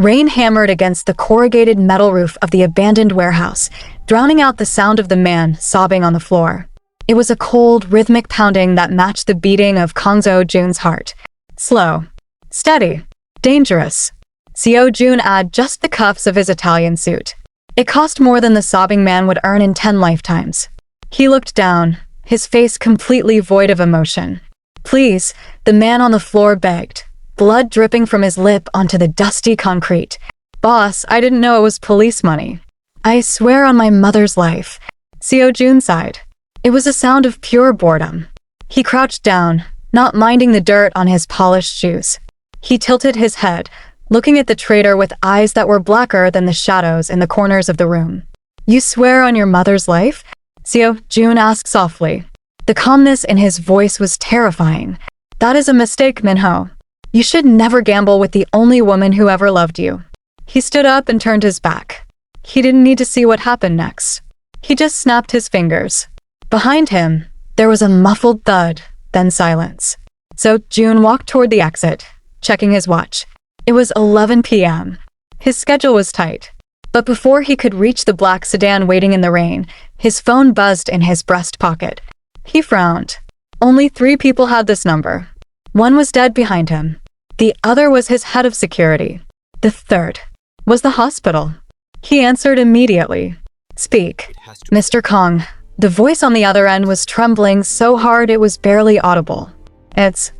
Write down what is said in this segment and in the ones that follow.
Rain hammered against the corrugated metal roof of the abandoned warehouse, drowning out the sound of the man sobbing on the floor. It was a cold, rhythmic pounding that matched the beating of Kang Seo-joon's heart. Slow, steady, dangerous. Seo-joon had just the cuffs of his Italian suit. It cost more than the sobbing man would earn in 10 lifetimes. He looked down, his face completely void of emotion. "Please," the man on the floor begged, blood dripping from his lip onto the dusty concrete. "Boss, I didn't know it was police money." "I swear on my mother's life." Seo-joon sighed. It was a sound of pure boredom. He crouched down, not minding the dirt on his polished shoes. He tilted his head, looking at the traitor with eyes that were blacker than the shadows in the corners of the room. "You swear on your mother's life?" Seo-joon asked softly. The calmness in his voice was terrifying. "That is a mistake, Minho. You should never gamble with the only woman who ever loved you." He stood up and turned his back. He didn't need to see what happened next. He just snapped his fingers. Behind him, there was a muffled thud, then silence. Seo-joon walked toward the exit, checking his watch. It was 11 p.m. His schedule was tight. But before he could reach the black sedan waiting in the rain, his phone buzzed in his breast pocket. He frowned. Only 3 people had this number. One was dead behind him. The other was his head of security. The third was the hospital. He answered immediately. "Speak, Mr. Kang." The voice on the other end was trembling so hard it was barely audible. It's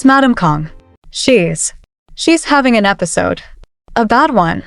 Madam Kang. She's having an episode. A bad one.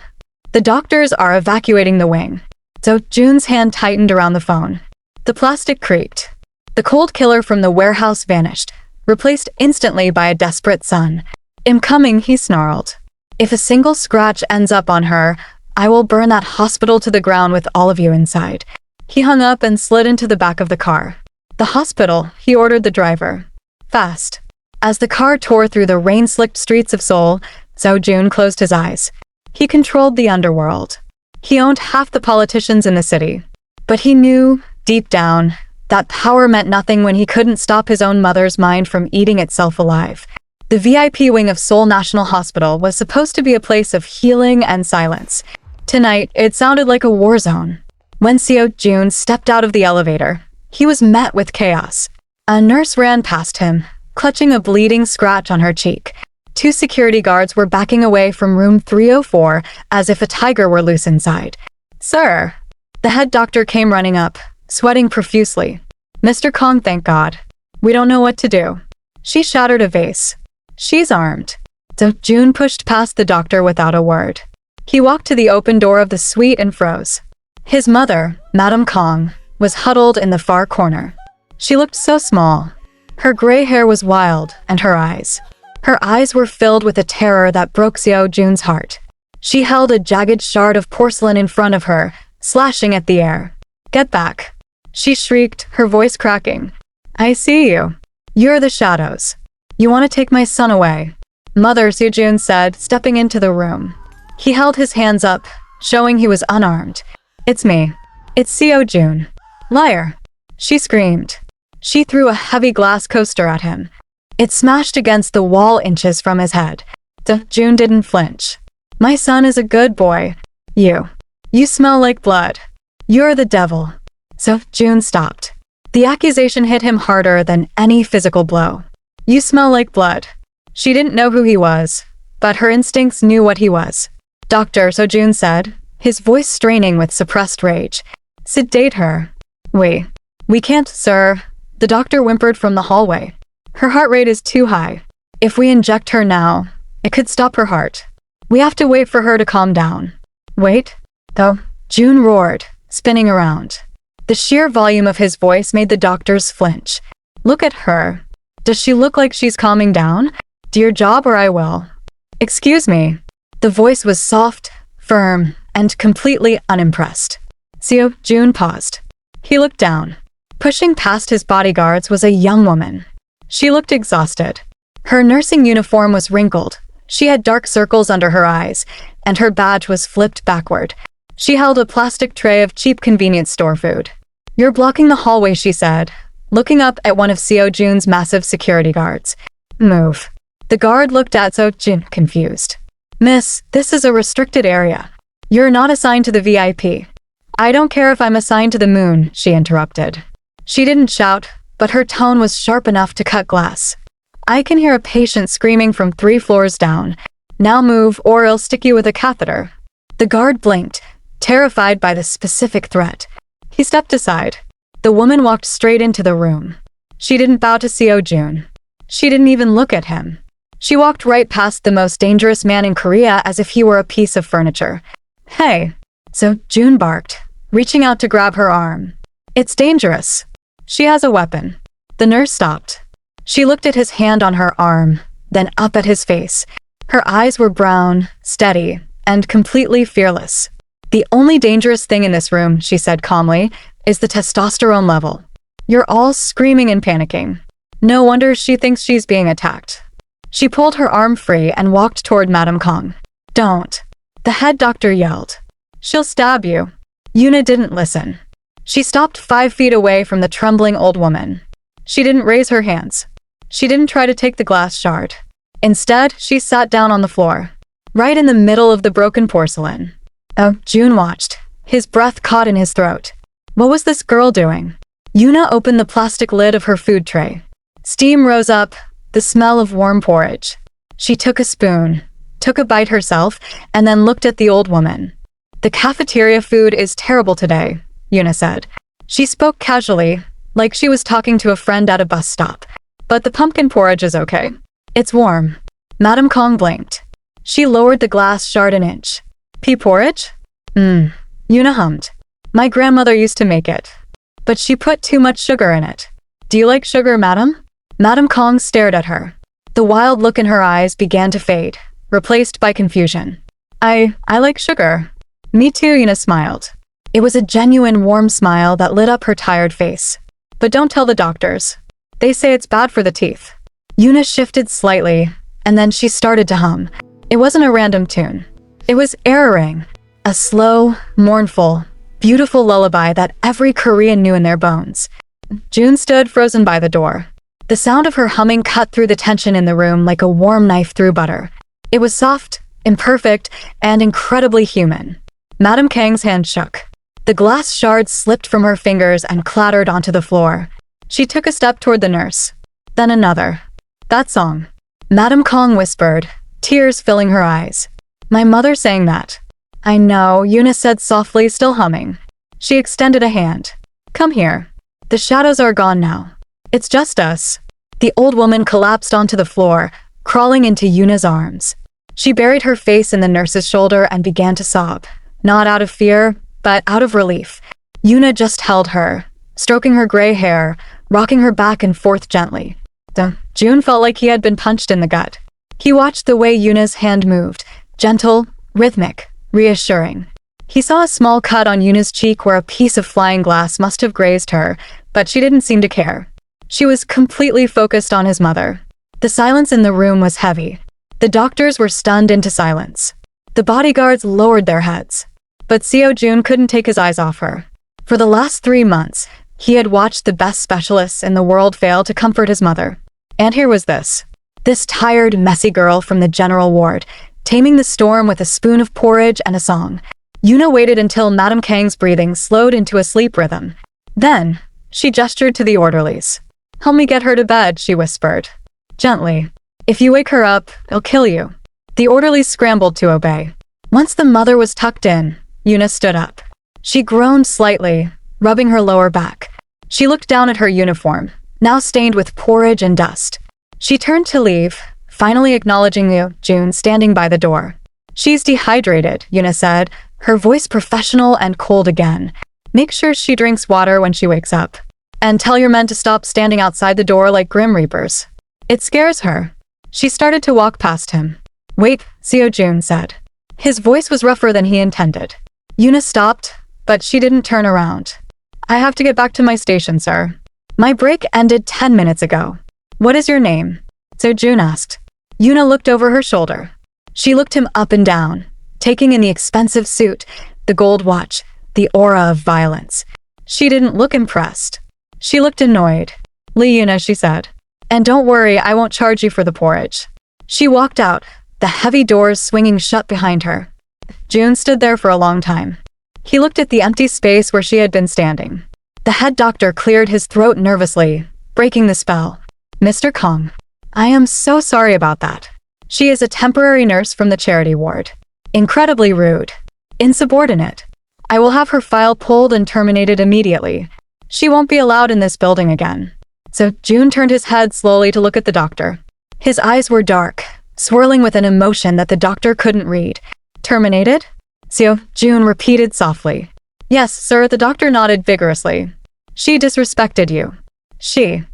The doctors are evacuating the wing." Seo-joon's hand tightened around the phone. The plastic creaked. The cold killer from the warehouse vanished, replaced instantly by a desperate son. "I'm coming," he snarled. "If a single scratch ends up on her, I will burn that hospital to the ground with all of you inside." He hung up and slid into the back of the car. "The hospital," he ordered the driver. "Fast." As the car tore through the rain-slicked streets of Seoul, Seo-joon closed his eyes. He controlled the underworld. He owned half the politicians in the city. But he knew, deep down, that power meant nothing when he couldn't stop his own mother's mind from eating itself alive. The VIP wing of Seoul National Hospital was supposed to be a place of healing and silence. Tonight, it sounded like a war zone. When Seo-joon stepped out of the elevator, he was met with chaos. A nurse ran past him, clutching a bleeding scratch on her cheek. 2 security guards were backing away from room 304 as if a tiger were loose inside. "Sir!" The head doctor came running up, sweating profusely. "Mr. Kang, thank God. We don't know what to do." She shattered a vase. "She's armed." Seo-joon pushed past the doctor without a word. He walked to the open door of the suite and froze. His mother, Madam Kang, was huddled in the far corner. She looked so small. Her gray hair was wild, and her eyes were filled with a terror that broke Seo-joon's heart. She held a jagged shard of porcelain in front of her, slashing at the air. "Get back!" she shrieked, her voice cracking. "I see you. You're the shadows. You want to take my son away." "Mother," Seo-joon said, stepping into the room. He held his hands up, showing he was unarmed. "It's me. It's Seo-joon." "Liar!" she screamed. She threw a heavy glass coaster at him. It smashed against the wall inches from his head. Seo-joon didn't flinch. "My son is a good boy. You smell like blood. You're the devil." Seo-joon stopped. The accusation hit him harder than any physical blow. "You smell like blood." She didn't know who he was, but her instincts knew what he was. "Doctor," Seo-joon said, his voice straining with suppressed rage. "Sedate her." We can't, sir," the doctor whimpered from the hallway. "Her heart rate is too high. If we inject her now, it could stop her heart. We have to wait for her to calm down." "Wait?" June roared, spinning around. The sheer volume of his voice made the doctors flinch. "Look at her. Does she look like she's calming down? Do your job or I will." "Excuse me." The voice was soft, firm, and completely unimpressed. Seo-joon paused. He looked down. Pushing past his bodyguards was a young woman. She looked exhausted. Her nursing uniform was wrinkled. She had dark circles under her eyes, and her badge was flipped backward. She held a plastic tray of cheap convenience store food. "You're blocking the hallway," she said, looking up at one of Seo-joon's massive security guards. "Move." The guard looked at Seo-joon, confused. Miss, this is a restricted area. You're not assigned to the VIP. I don't care if I'm assigned to the moon, she interrupted. She didn't shout, but her tone was sharp enough to cut glass. I can hear a patient screaming from 3 floors down. Now move or I'll stick you with a catheter. The guard blinked, terrified by the specific threat. He stepped aside. The woman walked straight into the room. She didn't bow to Seo-joon. She didn't even look at him. She walked right past the most dangerous man in Korea as if he were a piece of furniture. Hey. Seo-joon barked, reaching out to grab her arm. It's dangerous. She has a weapon. The nurse stopped. She looked at his hand on her arm, then up at his face. Her eyes were brown, steady, and completely fearless. The only dangerous thing in this room, she said calmly, is the testosterone level. You're all screaming and panicking. No wonder she thinks she's being attacked. She pulled her arm free and walked toward Madame Kang. Don't. The head doctor yelled. She'll stab you. Yuna didn't listen. She stopped 5 feet away from the trembling old woman. She didn't raise her hands. She didn't try to take the glass shard. Instead, she sat down on the floor, right in the middle of the broken porcelain. June watched, his breath caught in his throat. What was this girl doing? Yuna opened the plastic lid of her food tray. Steam rose up, the smell of warm porridge. She took a spoon, took a bite herself, and then looked at the old woman. The cafeteria food is terrible today, Yuna said. She spoke casually, like she was talking to a friend at a bus stop. But the pumpkin porridge is okay. It's warm. Madame Kang blinked. She lowered the glass shard an inch. Pea porridge? Yuna hummed. My grandmother used to make it. But she put too much sugar in it. Do you like sugar, madam? Madame Kang stared at her. The wild look in her eyes began to fade, replaced by confusion. I like sugar. Me too, Yuna smiled. It was a genuine warm smile that lit up her tired face. But don't tell the doctors. They say it's bad for the teeth. Yuna shifted slightly, and then she started to hum. It wasn't a random tune. It was Air-ring, a slow, mournful, beautiful lullaby that every Korean knew in their bones. June stood frozen by the door. The sound of her humming cut through the tension in the room like a warm knife through butter. It was soft, imperfect, and incredibly human. Madame Kang's hand shook. The glass shards slipped from her fingers and clattered onto the floor. She took a step toward the nurse. Then another. That song. Madame Kang whispered, tears filling her eyes. My mother sang that. I know, Yuna said softly, still humming. She extended a hand. Come here. The shadows are gone now. It's just us. The old woman collapsed onto the floor, crawling into Yuna's arms. She buried her face in the nurse's shoulder and began to sob. Not out of fear, but out of relief. Yuna just held her, stroking her gray hair, rocking her back and forth gently. June felt like he had been punched in the gut. He watched the way Yuna's hand moved, gentle, rhythmic, reassuring. He saw a small cut on Yuna's cheek where a piece of flying glass must have grazed her, but she didn't seem to care. She was completely focused on his mother. The silence in the room was heavy. The doctors were stunned into silence. The bodyguards lowered their heads. But Seo-joon couldn't take his eyes off her. For the last 3 months, he had watched the best specialists in the world fail to comfort his mother. And here was this tired, messy girl from the general ward, taming the storm with a spoon of porridge and a song. Yuna waited until Madame Kang's breathing slowed into a sleep rhythm. Then, she gestured to the orderlies. Help me get her to bed, she whispered. Gently. If you wake her up, it'll kill you. The orderlies scrambled to obey. Once the mother was tucked in, Yuna stood up. She groaned slightly, rubbing her lower back. She looked down at her uniform, now stained with porridge and dust. She turned to leave, finally acknowledging June standing by the door. She's dehydrated, Yuna said, her voice professional and cold again. Make sure she drinks water when she wakes up. And tell your men to stop standing outside the door like Grim Reapers. It scares her. She started to walk past him. Wait, Seo-joon said. His voice was rougher than he intended. Yuna stopped, but she didn't turn around. I have to get back to my station, sir. My break ended 10 minutes ago. What is your name? Seo-joon asked. Yuna looked over her shoulder. She looked him up and down, taking in the expensive suit, the gold watch, the aura of violence. She didn't look impressed. She looked annoyed. Lee Yuna, she said. And don't worry, I won't charge you for the porridge. She walked out, the heavy doors swinging shut behind her. June stood there for a long time. He looked at the empty space where she had been standing. The head doctor cleared his throat nervously, breaking the spell. Mr. Kang, I am so sorry about that. She is a temporary nurse from the charity ward. Incredibly rude. Insubordinate. I will have her file pulled and terminated immediately. She won't be allowed in this building again. So June turned his head slowly to look at the doctor. His eyes were dark, swirling with an emotion that the doctor couldn't read. Terminated? Seo-joon repeated softly. Yes, sir, the doctor nodded vigorously. She disrespected you. She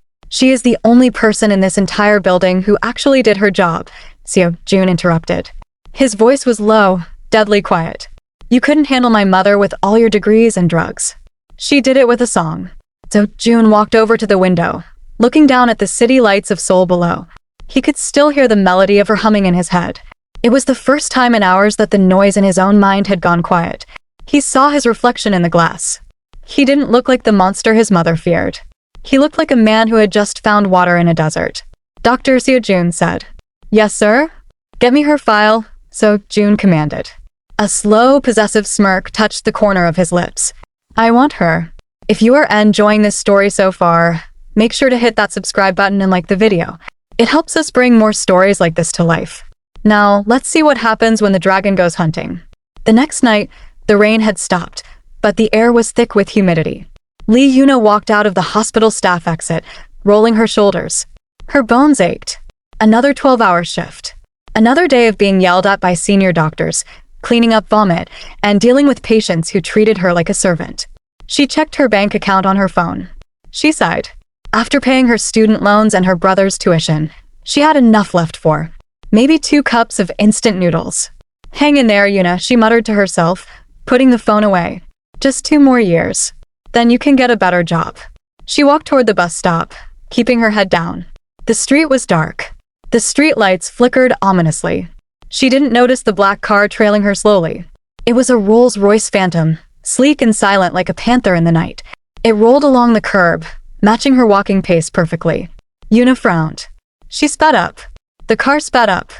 is the only person in this entire building who actually did her job, Seo-joon interrupted. His voice was low, deadly quiet. You couldn't handle my mother with all your degrees and drugs. She did it with a song. Seo-joon walked over to the window, looking down at the city lights of Seoul below. He could still hear the melody of her humming in his head. It was the first time in hours that the noise in his own mind had gone quiet. He saw his reflection in the glass. He didn't look like the monster his mother feared. He looked like a man who had just found water in a desert. Dr. Seo-joon said. Yes, sir? Get me her file, Seo-joon commanded. A slow, possessive smirk touched the corner of his lips. I want her. If you are enjoying this story so far, make sure to hit that subscribe button and like the video. It helps us bring more stories like this to life. Now, let's see what happens when the dragon goes hunting. The next night, the rain had stopped, but the air was thick with humidity. Lee Yuna walked out of the hospital staff exit, rolling her shoulders. Her bones ached. Another 12-hour shift. Another day of being yelled at by senior doctors, cleaning up vomit, and dealing with patients who treated her like a servant. She checked her bank account on her phone. She sighed. After paying her student loans and her brother's tuition, she had enough left for maybe 2 cups of instant noodles. Hang in there, Yuna, she muttered to herself, putting the phone away. Just 2 more years. Then you can get a better job. She walked toward the bus stop, keeping her head down. The street was dark. The street lights flickered ominously. She didn't notice the black car trailing her slowly. It was a Rolls-Royce Phantom, sleek and silent like a panther in the night. It rolled along the curb, matching her walking pace perfectly. Yuna frowned. She sped up. The car sped up.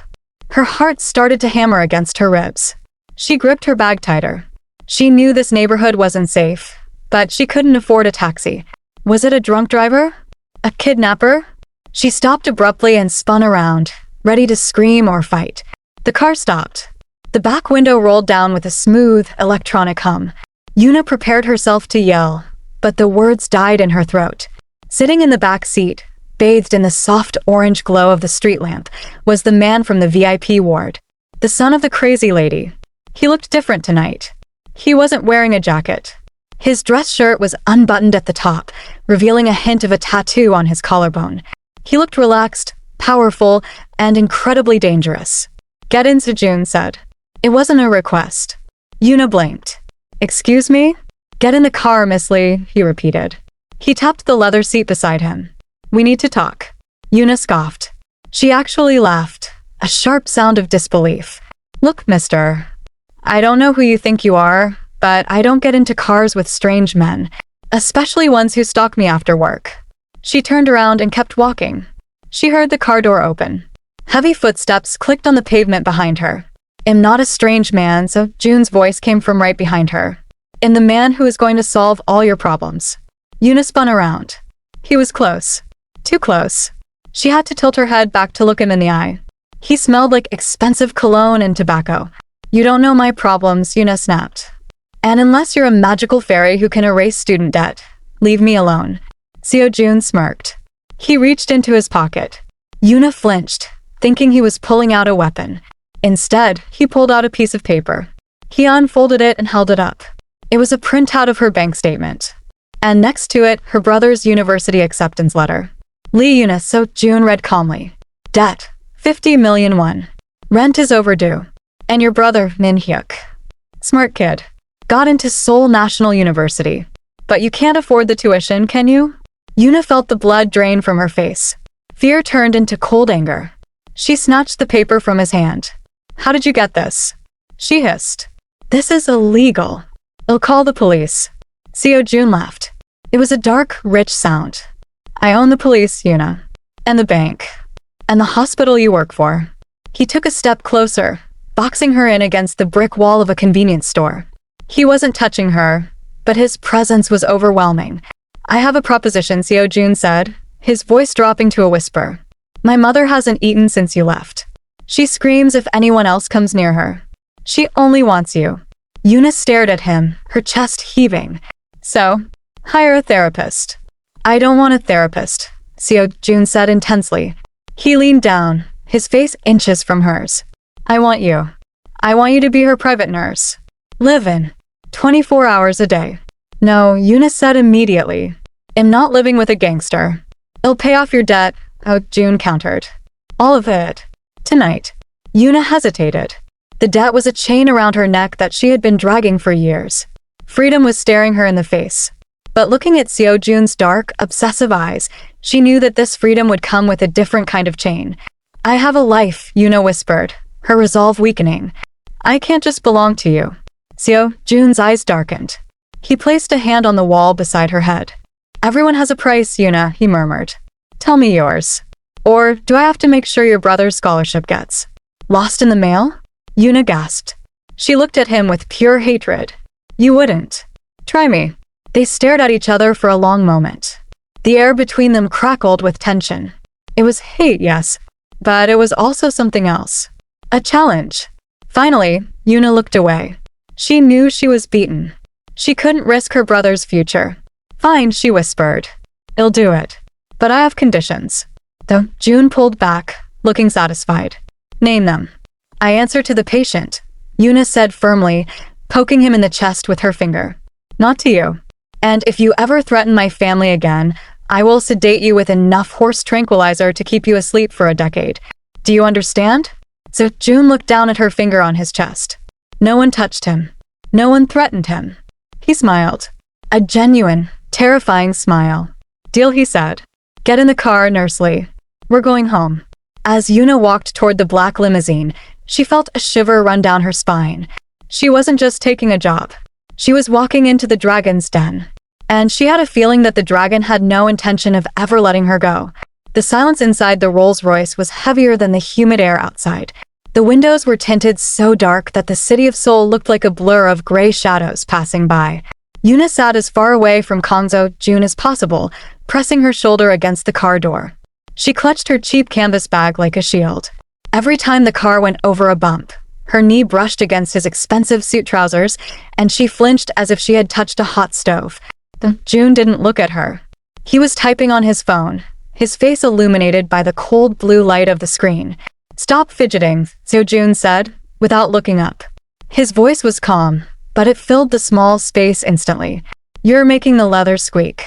Her heart started to hammer against her ribs. She gripped her bag tighter. She knew this neighborhood wasn't safe, but she couldn't afford a taxi. Was it a drunk driver? A kidnapper? She stopped abruptly and spun around, ready to scream or fight. The car stopped. The back window rolled down with a smooth, electronic hum. Yuna prepared herself to yell, but the words died in her throat. Sitting in the back seat, bathed in the soft orange glow of the street lamp, was the man from the VIP ward. The son of the crazy lady. He looked different tonight. He wasn't wearing a jacket. His dress shirt was unbuttoned at the top, revealing a hint of a tattoo on his collarbone. He looked relaxed, powerful, and incredibly dangerous. Get in, Seo-joon said. It wasn't a request. Yuna blinked. Excuse me? Get in the car, Miss Lee, he repeated. He tapped the leather seat beside him. We need to talk. Yuna scoffed. She actually laughed, a sharp sound of disbelief. Look, mister. I don't know who you think you are, but I don't get into cars with strange men, especially ones who stalk me after work. She turned around and kept walking. She heard the car door open. Heavy footsteps clicked on the pavement behind her. I'm not a strange man, Seo-joon's voice came from right behind her. I'm the man who is going to solve all your problems. Yuna spun around. He was close. Too close. She had to tilt her head back to look him in the eye. He smelled like expensive cologne and tobacco. You don't know my problems, Yuna snapped. And unless you're a magical fairy who can erase student debt, leave me alone. Seo-joon smirked. He reached into his pocket. Yuna flinched, thinking he was pulling out a weapon. Instead, he pulled out a piece of paper. He unfolded it and held it up. It was a printout of her bank statement. And next to it, her brother's university acceptance letter. Lee Yuna, Seo-joon read calmly. Debt, 50 million won. Rent is overdue. And your brother, Min-hyuk. Smart kid. Got into Seoul National University. But you can't afford the tuition, can you? Yuna felt the blood drain from her face. Fear turned into cold anger. She snatched the paper from his hand. How did you get this? She hissed. This is illegal. I'll call the police. Seo-joon laughed. It was a dark, rich sound. I own the police, Yuna. And the bank. And the hospital you work for. He took a step closer, boxing her in against the brick wall of a convenience store. He wasn't touching her, but his presence was overwhelming. "I have a proposition," Seo-joon said, his voice dropping to a whisper. "My mother hasn't eaten since you left. She screams if anyone else comes near her. She only wants you." Yuna stared at him, her chest heaving. "So, hire a therapist." "I don't want a therapist," Seo-joon said intensely. He leaned down, his face inches from hers. "I want you. I want you to be her private nurse. Live in. 24 hours a day." "No," Yuna said immediately. "I'm not living with a gangster. It'll pay off your debt," June countered. "All of it. Tonight." Yuna hesitated. The debt was a chain around her neck that she had been dragging for years. Freedom was staring her in the face. But looking at Seo-joon's dark, obsessive eyes, she knew that this freedom would come with a different kind of chain. "I have a life," Yuna whispered, her resolve weakening. "I can't just belong to you." Seo-joon's eyes darkened. He placed a hand on the wall beside her head. "Everyone has a price, Yuna," he murmured. "Tell me yours. Or do I have to make sure your brother's scholarship gets lost in the mail?" Yuna gasped. She looked at him with pure hatred. "You wouldn't. Try me." They stared at each other for a long moment. The air between them crackled with tension. It was hate, yes, but it was also something else. A challenge. Finally, Yuna looked away. She knew she was beaten. She couldn't risk her brother's future. "Fine," she whispered. "I'll do it. But I have conditions." Though June pulled back, looking satisfied. "Name them." "I answer to the patient," Yuna said firmly, poking him in the chest with her finger. "Not to you. And if you ever threaten my family again, I will sedate you with enough horse tranquilizer to keep you asleep for a decade. Do you understand?" So June looked down at her finger on his chest. No one touched him. No one threatened him. He smiled. A genuine, terrifying smile. "Deal," he said. "Get in the car, Nurse Lee. We're going home." As Yuna walked toward the black limousine, she felt a shiver run down her spine. She wasn't just taking a job. She was walking into the dragon's den. And she had a feeling that the dragon had no intention of ever letting her go. The silence inside the Rolls-Royce was heavier than the humid air outside. The windows were tinted so dark that the city of Seoul looked like a blur of gray shadows passing by. Yuna sat as far away from Kang Seo-joon as possible, pressing her shoulder against the car door. She clutched her cheap canvas bag like a shield. Every time the car went over a bump, her knee brushed against his expensive suit trousers, and she flinched as if she had touched a hot stove. June didn't look at her. He was typing on his phone, his face illuminated by the cold blue light of the screen. "Stop fidgeting," Seo-joon said, without looking up. His voice was calm, but it filled the small space instantly. "You're making the leather squeak."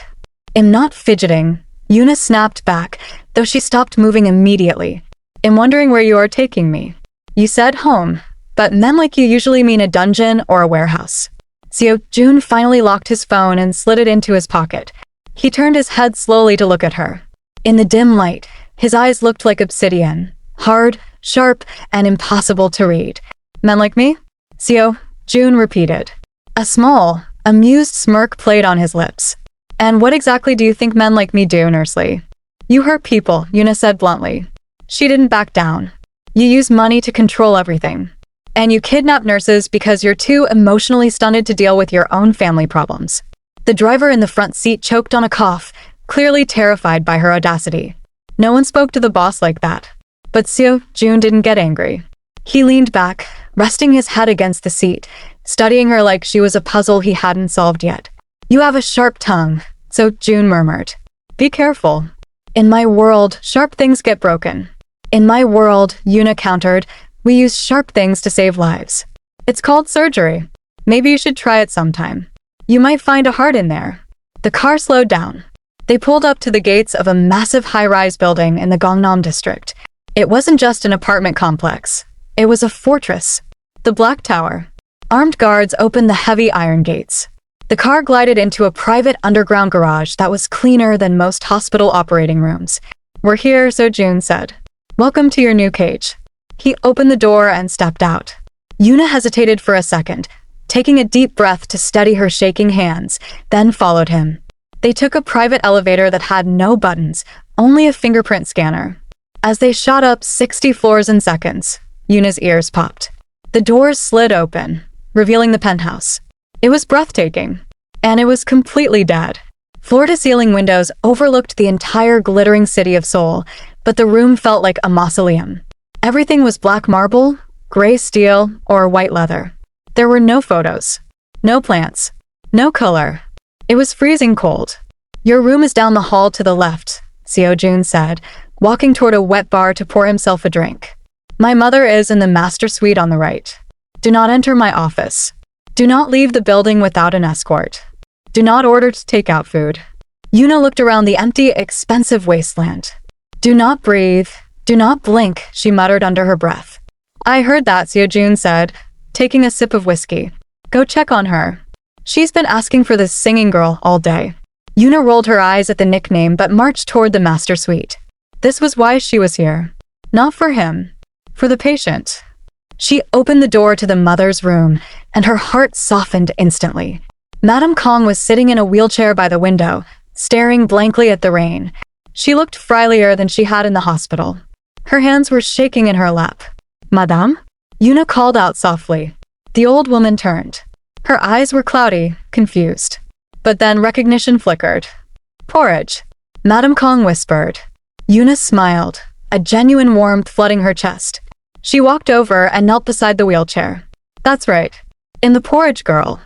"I'm not fidgeting," Yuna snapped back, though she stopped moving immediately. "I'm wondering where you are taking me." "You said home, but men like you usually mean a dungeon or a warehouse." Seo-joon finally locked his phone and slid it into his pocket. He turned his head slowly to look at her. In the dim light, his eyes looked like obsidian, hard, sharp, and impossible to read. "Men like me?" Seo-joon repeated. A small, amused smirk played on his lips. "And what exactly do you think men like me do, Nurse Lee?" "You hurt people," Yuna said bluntly. She didn't back down. "You use money to control everything. And you kidnap nurses because you're too emotionally stunted to deal with your own family problems." The driver in the front seat choked on a cough, clearly terrified by her audacity. No one spoke to the boss like that. But Seo-joon didn't get angry. He leaned back, resting his head against the seat, studying her like she was a puzzle he hadn't solved yet. "You have a sharp tongue," Seo-joon murmured. "Be careful. In my world, sharp things get broken." "In my world," Yuna countered, "we use sharp things to save lives. It's called surgery. Maybe you should try it sometime. You might find a heart in there." The car slowed down. They pulled up to the gates of a massive high-rise building in the Gangnam district. It wasn't just an apartment complex. It was a fortress. The Black Tower. Armed guards opened the heavy iron gates. The car glided into a private underground garage that was cleaner than most hospital operating rooms. "We're here," Seo-joon said. "Welcome to your new cage." He opened the door and stepped out. Yuna hesitated for a second, taking a deep breath to steady her shaking hands, then followed him. They took a private elevator that had no buttons, only a fingerprint scanner. As they shot up 60 floors in seconds, Yuna's ears popped. The doors slid open, revealing the penthouse. It was breathtaking, and it was completely dead. Floor-to-ceiling windows overlooked the entire glittering city of Seoul, but the room felt like a mausoleum. Everything was black marble, gray steel, or white leather. There were no photos, no plants, no color. It was freezing cold. "Your room is down the hall to the left," Seo-joon said, walking toward a wet bar to pour himself a drink. "My mother is in the master suite on the right. Do not enter my office. Do not leave the building without an escort. Do not order to take out food." Yuna looked around the empty, expensive wasteland. "Do not breathe. Do not blink," she muttered under her breath. "I heard that," Seo-joon said, taking a sip of whiskey. "Go check on her. She's been asking for this singing girl all day." Yuna rolled her eyes at the nickname but marched toward the master suite. This was why she was here. Not for him. For the patient. She opened the door to the mother's room, and her heart softened instantly. Madame Kang was sitting in a wheelchair by the window, staring blankly at the rain. She looked frilier than she had in the hospital. Her hands were shaking in her lap. "Madame?" Yuna called out softly. The old woman turned. Her eyes were cloudy, confused. But then recognition flickered. "Porridge," Madame Kang whispered. Yuna smiled, a genuine warmth flooding her chest. She walked over and knelt beside the wheelchair. "That's right. In the porridge girl.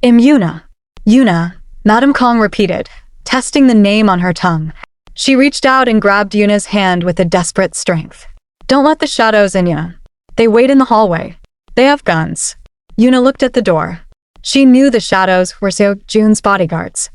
Yuna." "Yuna," Madame Kang repeated, testing the name on her tongue. She reached out and grabbed Yuna's hand with a desperate strength. "Don't let the shadows in, Yuna. They wait in the hallway. They have guns." Yuna looked at the door. She knew the shadows were Seo-joon's bodyguards.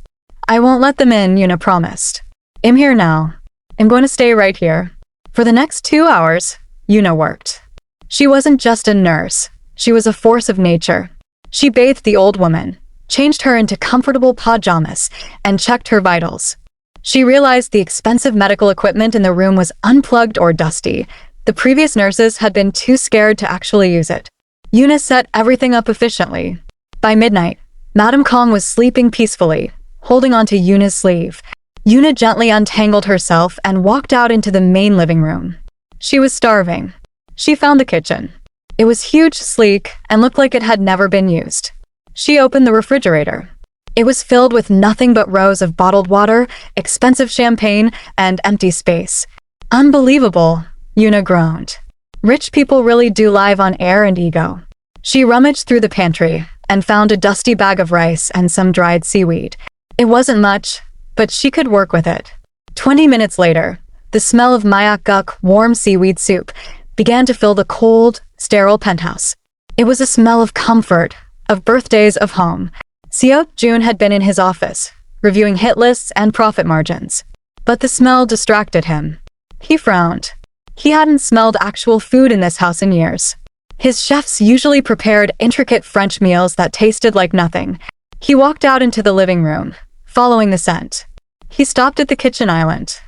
"I won't let them in," Yuna promised. "I'm here now. I'm going to stay right here." For the next 2 hours, Yuna worked. She wasn't just a nurse. She was a force of nature. She bathed the old woman, changed her into comfortable pajamas, and checked her vitals. She realized the expensive medical equipment in the room was unplugged or dusty. The previous nurses had been too scared to actually use it. Yuna set everything up efficiently. By midnight, Madame Kang was sleeping peacefully, holding onto Yuna's sleeve. Yuna gently untangled herself and walked out into the main living room. She was starving. She found the kitchen. It was huge, sleek, and looked like it had never been used. She opened the refrigerator. It was filled with nothing but rows of bottled water, expensive champagne, and empty space. "Unbelievable," Yuna groaned. "Rich people really do live on air and ego." She rummaged through the pantry and found a dusty bag of rice and some dried seaweed. It wasn't much, but she could work with it. 20 minutes later, the smell of mayak guk warm seaweed soup began to fill the cold, sterile penthouse. It was a smell of comfort, of birthdays, of home. Seo-joon had been in his office, reviewing hit lists and profit margins. But the smell distracted him. He frowned. He hadn't smelled actual food in this house in years. His chefs usually prepared intricate French meals that tasted like nothing. He walked out into the living room, following the scent. He stopped at the kitchen island.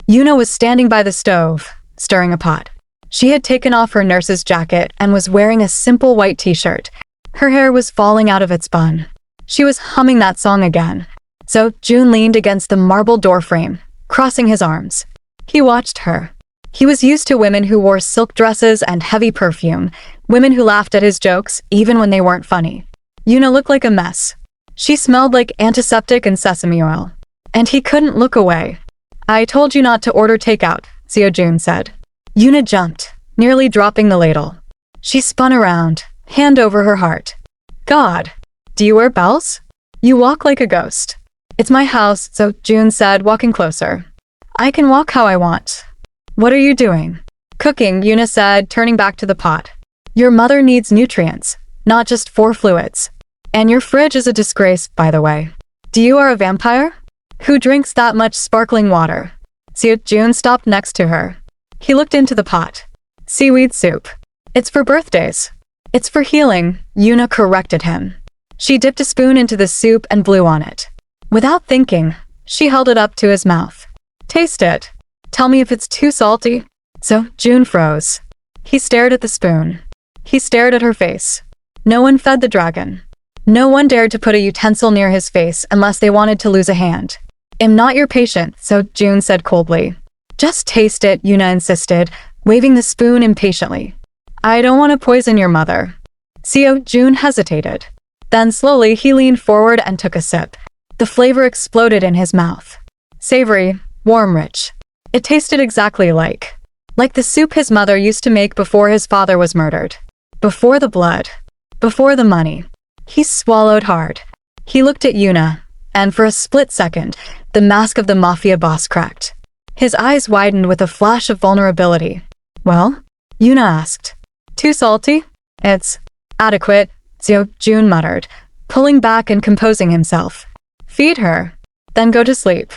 Yuna was standing by the stove, stirring a pot. She had taken off her nurse's jacket and was wearing a simple white t-shirt. Her hair was falling out of its bun. She was humming that song again. Seo-joon leaned against the marble doorframe, crossing his arms. He watched her. He was used to women who wore silk dresses and heavy perfume, women who laughed at his jokes even when they weren't funny. Yuna looked like a mess. She smelled like antiseptic and sesame oil. And he couldn't look away. "I told you not to order takeout," Seo-joon said. Yuna jumped, nearly dropping the ladle. She spun around, hand over her heart. "God, do you wear bells? You walk like a ghost." "It's my house," Seo-joon said, walking closer. "I can walk how I want." "What are you doing?" "Cooking," Yuna said, turning back to the pot. "Your mother needs nutrients, not just 4 fluids. And your fridge is a disgrace, by the way. Do you are a vampire? Who drinks that much sparkling water?" Seo-joon stopped next to her. He looked into the pot. "Seaweed soup. It's for birthdays." "It's for healing," Yuna corrected him. She dipped a spoon into the soup and blew on it. Without thinking, she held it up to his mouth. "Taste it. Tell me if it's too salty." Seo-joon froze. He stared at the spoon. He stared at her face. No one fed the dragon. No one dared to put a utensil near his face unless they wanted to lose a hand. "I'm not your patient," Seo-joon said coldly. Just taste it, Yuna insisted, waving the spoon impatiently. I don't want to poison your mother. Seo-joon hesitated. Then slowly he leaned forward and took a sip. The flavor exploded in his mouth. Savory, warm, rich. It tasted exactly like the soup his mother used to make before his father was murdered. Before the blood. Before the money. He swallowed hard. He looked at Yuna, and for a split second, the mask of the mafia boss cracked. His eyes widened with a flash of vulnerability. Well? Yuna asked. Too salty? It's adequate, Seo-joon muttered, pulling back and composing himself. Feed her, then go to sleep.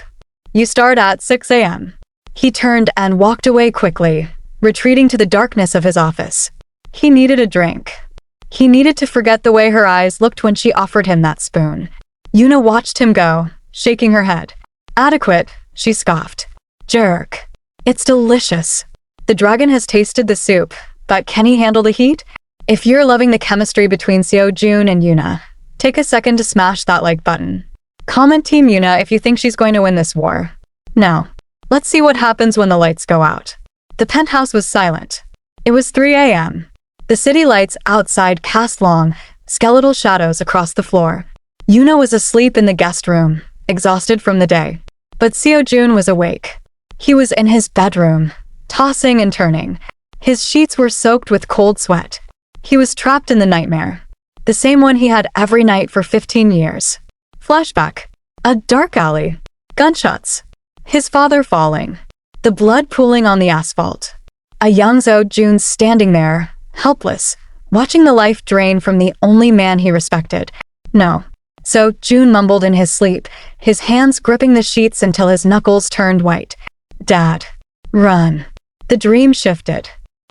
You start at 6 a.m. He turned and walked away quickly, retreating to the darkness of his office. He needed a drink. He needed to forget the way her eyes looked when she offered him that spoon. Yuna watched him go, shaking her head. Adequate, she scoffed. Jerk. It's delicious. The dragon has tasted the soup, but can he handle the heat? If you're loving the chemistry between Seo-joon and Yuna, take a second to smash that like button. Comment Team Yuna if you think she's going to win this war. Now, let's see what happens when the lights go out. The penthouse was silent. It was 3 a.m. The city lights outside cast long, skeletal shadows across the floor. Yuna was asleep in the guest room, exhausted from the day. But Seo-joon was awake. He was in his bedroom, tossing and turning. His sheets were soaked with cold sweat. He was trapped in the nightmare. The same one he had every night for 15 years. Flashback. A dark alley. Gunshots. His father falling. The blood pooling on the asphalt. A young Seo-joon standing there, helpless, watching the life drain from the only man he respected. No. Seo-joon mumbled in his sleep, his hands gripping the sheets until his knuckles turned white. Dad. Run. The dream shifted.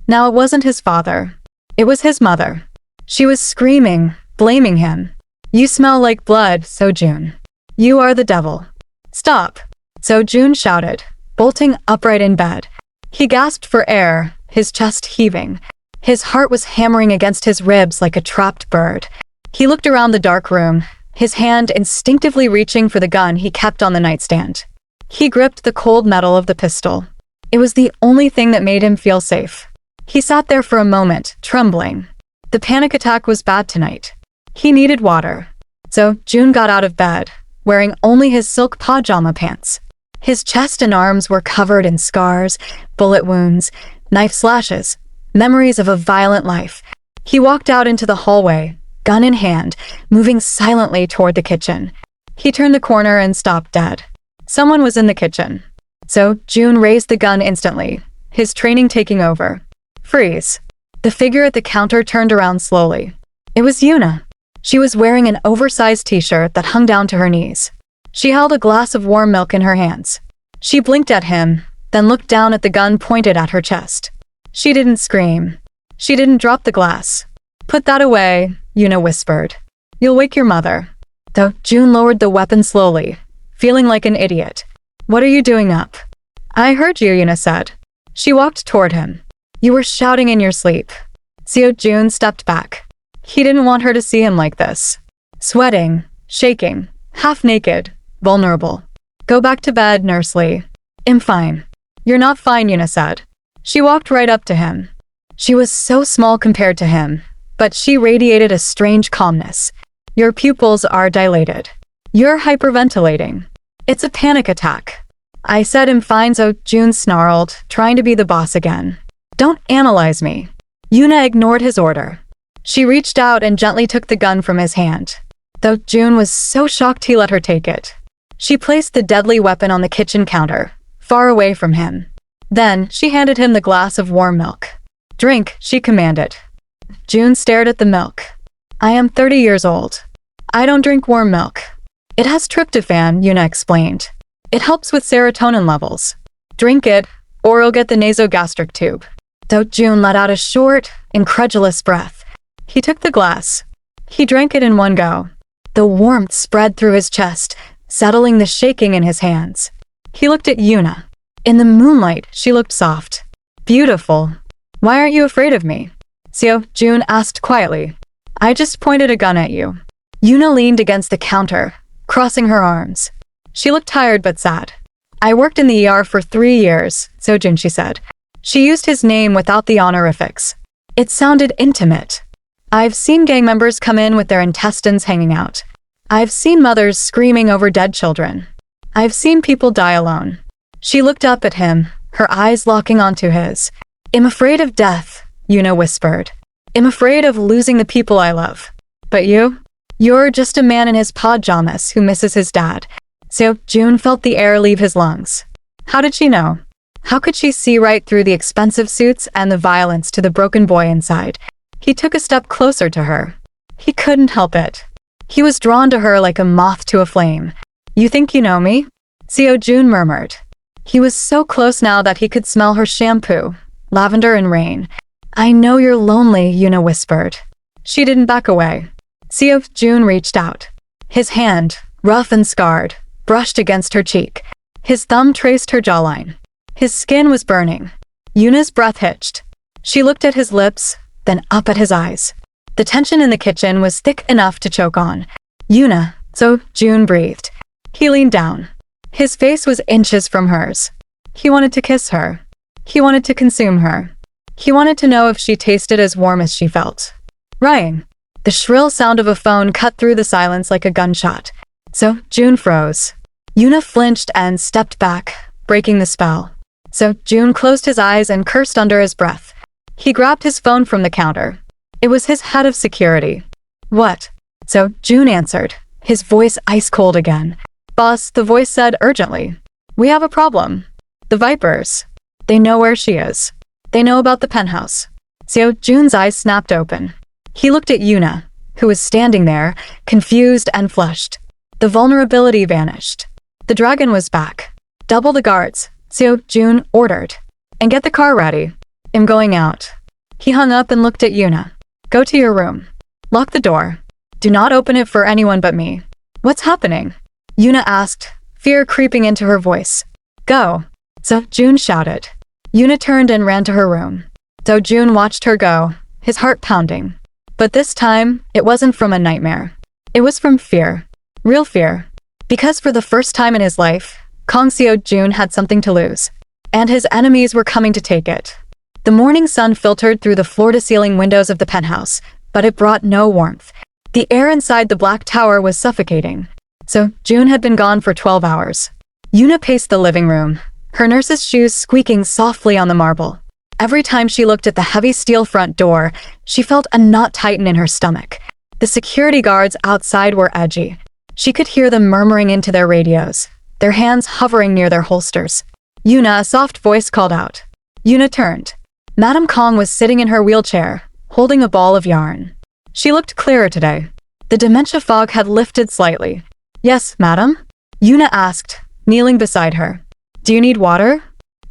Now it wasn't his father. It was his mother. She was screaming, blaming him. You smell like blood, Seo-joon. You are the devil. Stop. Seo-joon shouted, bolting upright in bed. He gasped for air, his chest heaving. His heart was hammering against his ribs like a trapped bird. He looked around the dark room, his hand instinctively reaching for the gun he kept on the nightstand. He gripped the cold metal of the pistol. It was the only thing that made him feel safe. He sat there for a moment, trembling. The panic attack was bad tonight. He needed water. Seo-joon got out of bed, wearing only his silk pajama pants. His chest and arms were covered in scars, bullet wounds, knife slashes, memories of a violent life. He walked out into the hallway, gun in hand, moving silently toward the kitchen. He turned the corner and stopped dead. Someone was in the kitchen. Seo-joon raised the gun instantly, his training taking over. Freeze. The figure at the counter turned around slowly. It was Yuna. She was wearing an oversized t-shirt that hung down to her knees. She held a glass of warm milk in her hands. She blinked at him, then looked down at the gun pointed at her chest. She didn't scream. She didn't drop the glass. Put that away, Yuna whispered. You'll wake your mother. Seo-joon lowered the weapon slowly, feeling like an idiot. What are you doing up? I heard you, Yuna said. She walked toward him. You were shouting in your sleep. Seo-joon stepped back. He didn't want her to see him like this. Sweating, shaking, half naked, vulnerable. Go back to bed, Nurse Lee. I'm fine. You're not fine, Yuna said. She walked right up to him. She was so small compared to him, but she radiated a strange calmness. Your pupils are dilated. You're hyperventilating. It's a panic attack. I said I'm fine, Seo-joon snarled, trying to be the boss again. Don't analyze me. Yuna ignored his order. She reached out and gently took the gun from his hand. Seo-joon was so shocked he let her take it. She placed the deadly weapon on the kitchen counter, far away from him. Then, she handed him the glass of warm milk. Drink, she commanded. June stared at the milk. I am 30 years old. I don't drink warm milk. It has tryptophan, Yuna explained. It helps with serotonin levels. Drink it, or you'll get the nasogastric tube. Seo-joon let out a short, incredulous breath. He took the glass. He drank it in one go. The warmth spread through his chest, settling the shaking in his hands. He looked at Yuna. In the moonlight, she looked soft. Beautiful. Why aren't you afraid of me? Seo-joon asked quietly. I just pointed a gun at you. Yuna leaned against the counter, crossing her arms. She looked tired but sad. I worked in the ER for 3 years, Seo-joon, she said. She used his name without the honorifics. It sounded intimate. I've seen gang members come in with their intestines hanging out. I've seen mothers screaming over dead children. I've seen people die alone. She looked up at him, her eyes locking onto his. I'm afraid of death, Yuna whispered. I'm afraid of losing the people I love. But you? You're just a man in his pajamas who misses his dad. Seo-joon felt the air leave his lungs. How did she know? How could she see right through the expensive suits and the violence to the broken boy inside? He took a step closer to her. He couldn't help it. He was drawn to her like a moth to a flame. You think you know me? Seo-joon murmured. He was so close now that he could smell her shampoo, lavender and rain. I know you're lonely, Yuna whispered. She didn't back away. Seo-joon reached out. His hand, rough and scarred, brushed against her cheek. His thumb traced her jawline. His skin was burning. Yuna's breath hitched. She looked at his lips, then up at his eyes. The tension in the kitchen was thick enough to choke on. Yuna, Seo-joon breathed. He leaned down. His face was inches from hers. He wanted to kiss her. He wanted to consume her. He wanted to know if she tasted as warm as she felt. Ring. The shrill sound of a phone cut through the silence like a gunshot. Seo-joon froze. Yuna flinched and stepped back, breaking the spell. Seo-joon closed his eyes and cursed under his breath. He grabbed his phone from the counter. It was his head of security. What? Seo-joon answered, his voice ice-cold again. Boss, the voice said urgently. We have a problem. The Vipers. They know where she is. They know about the penthouse. Seo-joon's eyes snapped open. He looked at Yuna, who was standing there, confused and flushed. The vulnerability vanished. The dragon was back. Double the guards, Seo-joon ordered. And get the car ready. I'm going out. He hung up and looked at Yuna. Go to your room. Lock the door. Do not open it for anyone but me. What's happening? Yuna asked, fear creeping into her voice. Go. Seo-joon shouted. Yuna turned and ran to her room. Seo-joon watched her go, his heart pounding. But this time, it wasn't from a nightmare. It was from fear. Real fear. Because for the first time in his life, Kang Seo-joon had something to lose. And his enemies were coming to take it. The morning sun filtered through the floor-to-ceiling windows of the penthouse, but it brought no warmth. The air inside the black tower was suffocating. Seo-joon had been gone for 12 hours. Yuna paced the living room, her nurse's shoes squeaking softly on the marble. Every time she looked at the heavy steel front door, she felt a knot tighten in her stomach. The security guards outside were edgy. She could hear them murmuring into their radios, their hands hovering near their holsters. Yuna, a soft voice called out. Yuna turned. Madame Kang was sitting in her wheelchair, holding a ball of yarn. She looked clearer today. The dementia fog had lifted slightly. Yes, madam? Yuna asked, kneeling beside her. Do you need water?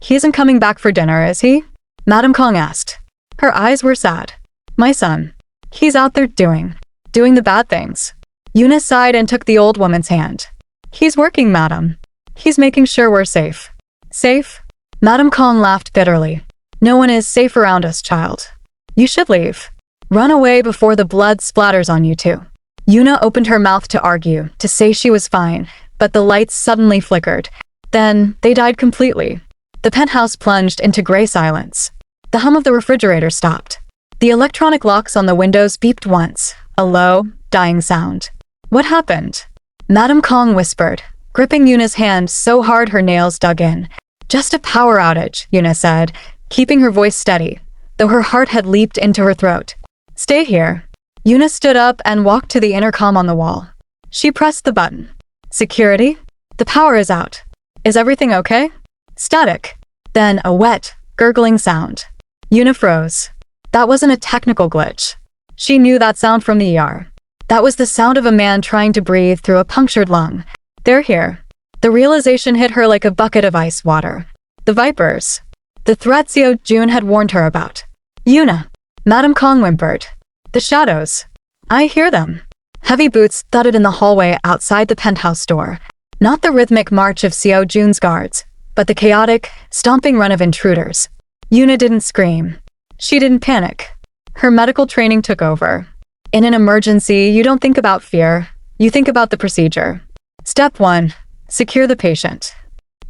He isn't coming back for dinner, is he? Madame Kang asked. Her eyes were sad. My son. He's out there doing the bad things. Yuna sighed and took the old woman's hand. He's working, madam. He's making sure we're safe. Safe? Madame Kang laughed bitterly. No one is safe around us, child. You should leave. Run away before the blood splatters on you too. Yuna opened her mouth to argue, to say she was fine, but the lights suddenly flickered. Then, they died completely. The penthouse plunged into gray silence. The hum of the refrigerator stopped. The electronic locks on the windows beeped once, a low, dying sound. What happened? Madame Kang whispered, gripping Yuna's hand so hard her nails dug in. Just a power outage, Yuna said, keeping her voice steady, though her heart had leaped into her throat. Stay here. Yuna stood up and walked to the intercom on the wall. She pressed the button. Security? The power is out. Is everything okay? Static. Then a wet, gurgling sound. Yuna froze. That wasn't a technical glitch. She knew that sound from the ER. That was the sound of a man trying to breathe through a punctured lung. They're here. The realization hit her like a bucket of ice water. The Vipers. The threat Seo-joon had warned her about. Yuna. Madame Kang whimpered. The shadows. I hear them. Heavy boots thudded in the hallway outside the penthouse door. Not the rhythmic march of Seo-joon's guards, but the chaotic, stomping run of intruders. Yuna didn't scream. She didn't panic. Her medical training took over. In an emergency, you don't think about fear. You think about the procedure. Step 1. Secure the patient.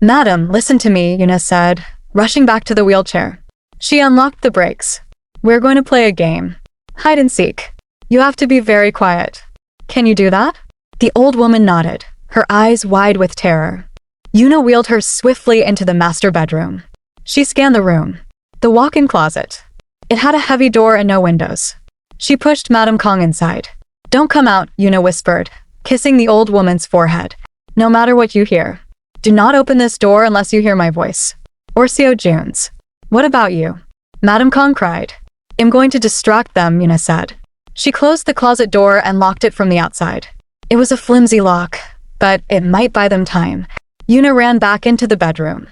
Madam, listen to me, Yuna said, rushing back to the wheelchair. She unlocked the brakes. We're going to play a game. Hide and seek. You have to be very quiet. Can you do that? The old woman nodded, her eyes wide with terror. Yuna wheeled her swiftly into the master bedroom. She scanned the room. The walk-in closet. It had a heavy door and no windows. She pushed Madame Kang inside. Don't come out, Yuna whispered, kissing the old woman's forehead. No matter what you hear. Do not open this door unless you hear my voice. Or Seo-joon's. What about you? Madame Kang cried. I'm going to distract them, Yuna said. She closed the closet door and locked it from the outside. It was a flimsy lock, but it might buy them time. Yuna ran back into the bedroom.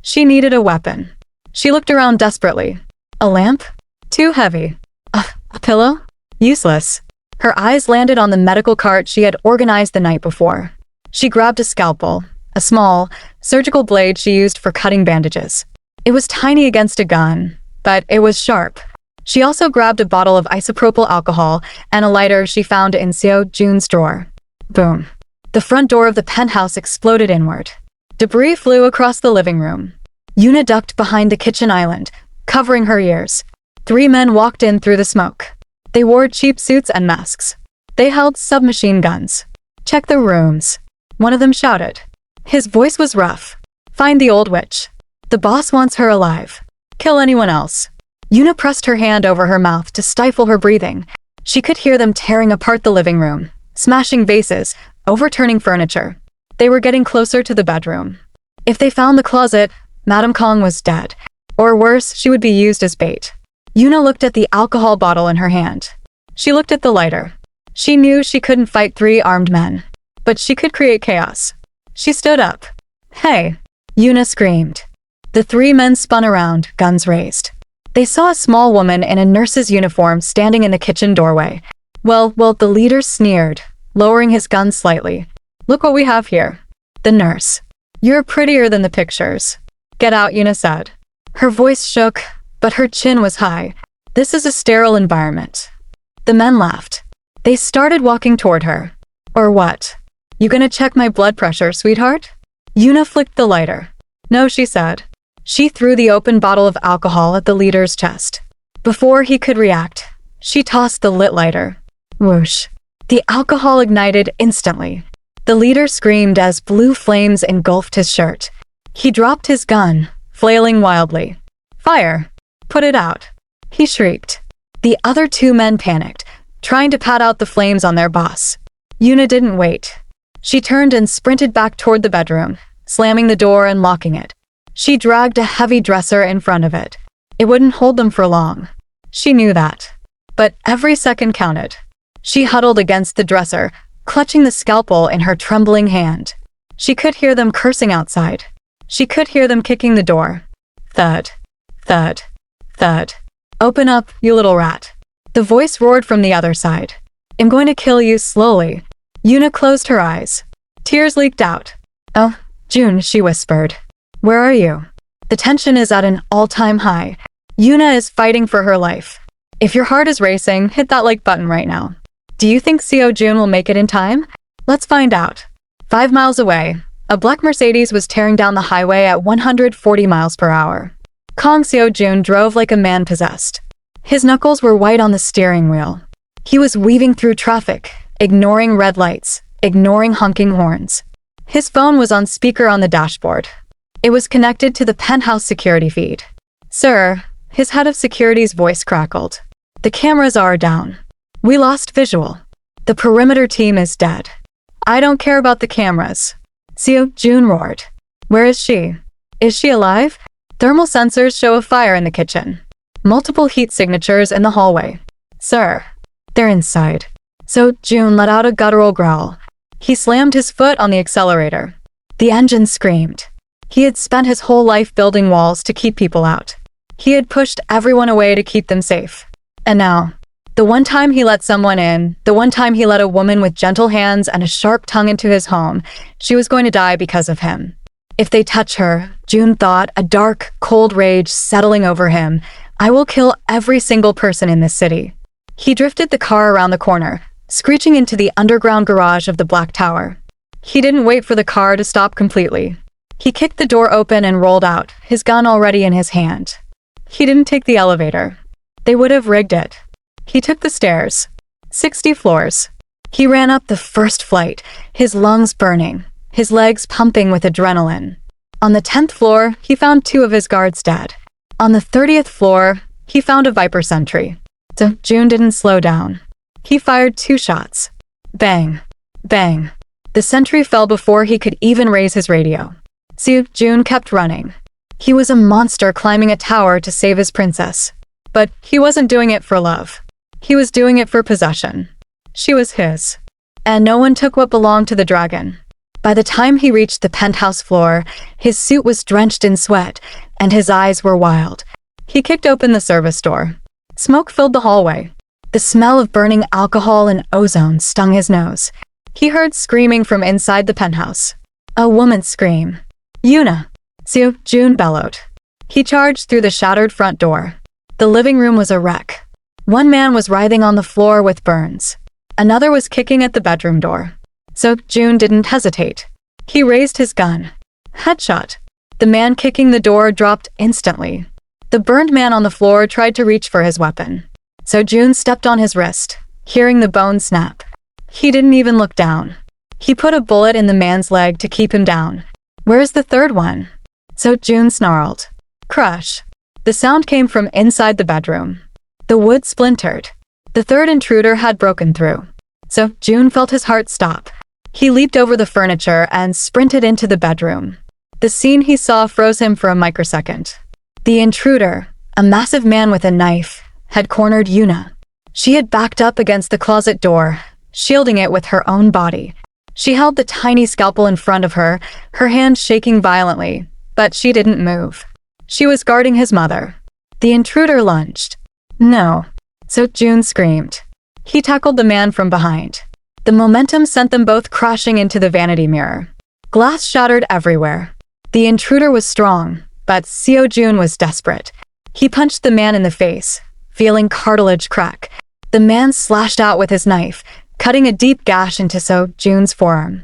She needed a weapon. She looked around desperately. A lamp? Too heavy. A pillow? Useless. Her eyes landed on the medical cart she had organized the night before. She grabbed a scalpel, a small, surgical blade she used for cutting bandages. It was tiny against a gun, but it was sharp. She also grabbed a bottle of isopropyl alcohol and a lighter she found in Seo-joon's drawer. Boom. The front door of the penthouse exploded inward. Debris flew across the living room. Yuna ducked behind the kitchen island, covering her ears. 3 men walked in through the smoke. They wore cheap suits and masks. They held submachine guns. Check the rooms. One of them shouted. His voice was rough. Find the old witch. The boss wants her alive. Kill anyone else. Yuna pressed her hand over her mouth to stifle her breathing. She could hear them tearing apart the living room, smashing vases, overturning furniture. They were getting closer to the bedroom. If they found the closet, Madame Kang was dead. Or worse, she would be used as bait. Yuna looked at the alcohol bottle in her hand. She looked at the lighter. She knew she couldn't fight 3 armed men, but she could create chaos. She stood up. Hey! Yuna screamed. The 3 men spun around, guns raised. They saw a small woman in a nurse's uniform standing in the kitchen doorway. Well, the leader sneered, lowering his gun slightly. Look what we have here. The nurse. You're prettier than the pictures. Get out, Yuna said. Her voice shook, but her chin was high. This is a sterile environment. The men laughed. They started walking toward her. Or what? You gonna check my blood pressure, sweetheart? Yuna flicked the lighter. No, she said. She threw the open bottle of alcohol at the leader's chest. Before he could react, she tossed the lit lighter. Whoosh. The alcohol ignited instantly. The leader screamed as blue flames engulfed his shirt. He dropped his gun, flailing wildly. Fire! Put it out! He shrieked. The other 2 men panicked, trying to pat out the flames on their boss. Yuna didn't wait. She turned and sprinted back toward the bedroom, slamming the door and locking it. She dragged a heavy dresser in front of it. It wouldn't hold them for long. She knew that. But every second counted. She huddled against the dresser, clutching the scalpel in her trembling hand. She could hear them cursing outside. She could hear them kicking the door. Thud. Thud. Thud. Open up, you little rat. The voice roared from the other side. I'm going to kill you slowly. Yuna closed her eyes. Tears leaked out. Oh, June, she whispered. Where are you? The tension is at an all-time high. Yuna is fighting for her life. If your heart is racing, hit that like button right now. Do you think Seo-joon will make it in time? Let's find out. 5 miles away, a black Mercedes was tearing down the highway at 140 miles per hour. Kang Seo-joon drove like a man possessed. His knuckles were white on the steering wheel. He was weaving through traffic, ignoring red lights, ignoring honking horns. His phone was on speaker on the dashboard. It was connected to the penthouse security feed. Sir, his head of security's voice crackled. The cameras are down. We lost visual. The perimeter team is dead. I don't care about the cameras. Seo-joon roared. Where is she? Is she alive? Thermal sensors show a fire in the kitchen. Multiple heat signatures in the hallway. Sir, they're inside. Seo-joon let out a guttural growl. He slammed his foot on the accelerator. The engine screamed. He had spent his whole life building walls to keep people out. He had pushed everyone away to keep them safe. And now, the one time he let someone in, the one time he let a woman with gentle hands and a sharp tongue into his home, she was going to die because of him. If they touch her, June thought, a dark, cold rage settling over him, I will kill every single person in this city. He drifted the car around the corner, screeching into the underground garage of the Black Tower. He didn't wait for the car to stop completely. He kicked the door open and rolled out, his gun already in his hand. He didn't take the elevator. They would have rigged it. He took the stairs. 60 floors. He ran up the first flight, his lungs burning, his legs pumping with adrenaline. On the 10th floor, he found 2 of his guards dead. On the 30th floor, he found a Viper sentry. So Joon didn't slow down. He fired 2 shots. Bang. Bang. The sentry fell before he could even raise his radio. Seo-joon kept running. He was a monster climbing a tower to save his princess. But he wasn't doing it for love. He was doing it for possession. She was his. And no one took what belonged to the dragon. By the time he reached the penthouse floor, his suit was drenched in sweat, and his eyes were wild. He kicked open the service door. Smoke filled the hallway. The smell of burning alcohol and ozone stung his nose. He heard screaming from inside the penthouse. A woman's scream. Yuna! Seo-joon bellowed. He charged through the shattered front door. The living room was a wreck. One man was writhing on the floor with burns. Another was kicking at the bedroom door. Seo-joon didn't hesitate. He raised his gun. Headshot. The man kicking the door dropped instantly. The burned man on the floor tried to reach for his weapon. Seo-joon stepped on his wrist, hearing the bone snap. He didn't even look down. He put a bullet in the man's leg to keep him down. Where's the third one? Seo-joon snarled. Crush. The sound came from inside the bedroom. The wood splintered. The third intruder had broken through. Seo-joon felt his heart stop. He leaped over the furniture and sprinted into the bedroom. The scene he saw froze him for a microsecond. The intruder, a massive man with a knife, had cornered Yuna. She had backed up against the closet door, shielding it with her own body. She held the tiny scalpel in front of her, her hand shaking violently, but she didn't move. She was guarding his mother. The intruder lunged. No. Seo-joon screamed. He tackled the man from behind. The momentum sent them both crashing into the vanity mirror. Glass shattered everywhere. The intruder was strong, but Seo-joon was desperate. He punched the man in the face, feeling cartilage crack. The man slashed out with his knife, cutting a deep gash into Seo-joon's forearm.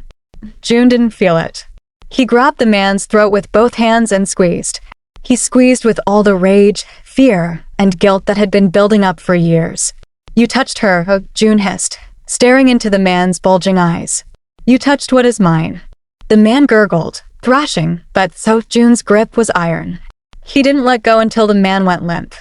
Joon didn't feel it. He grabbed the man's throat with both hands and squeezed. He squeezed with all the rage, fear, and guilt that had been building up for years. You touched her, Joon hissed, staring into the man's bulging eyes. You touched what is mine. The man gurgled, thrashing, but Seo-joon's grip was iron. He didn't let go until the man went limp.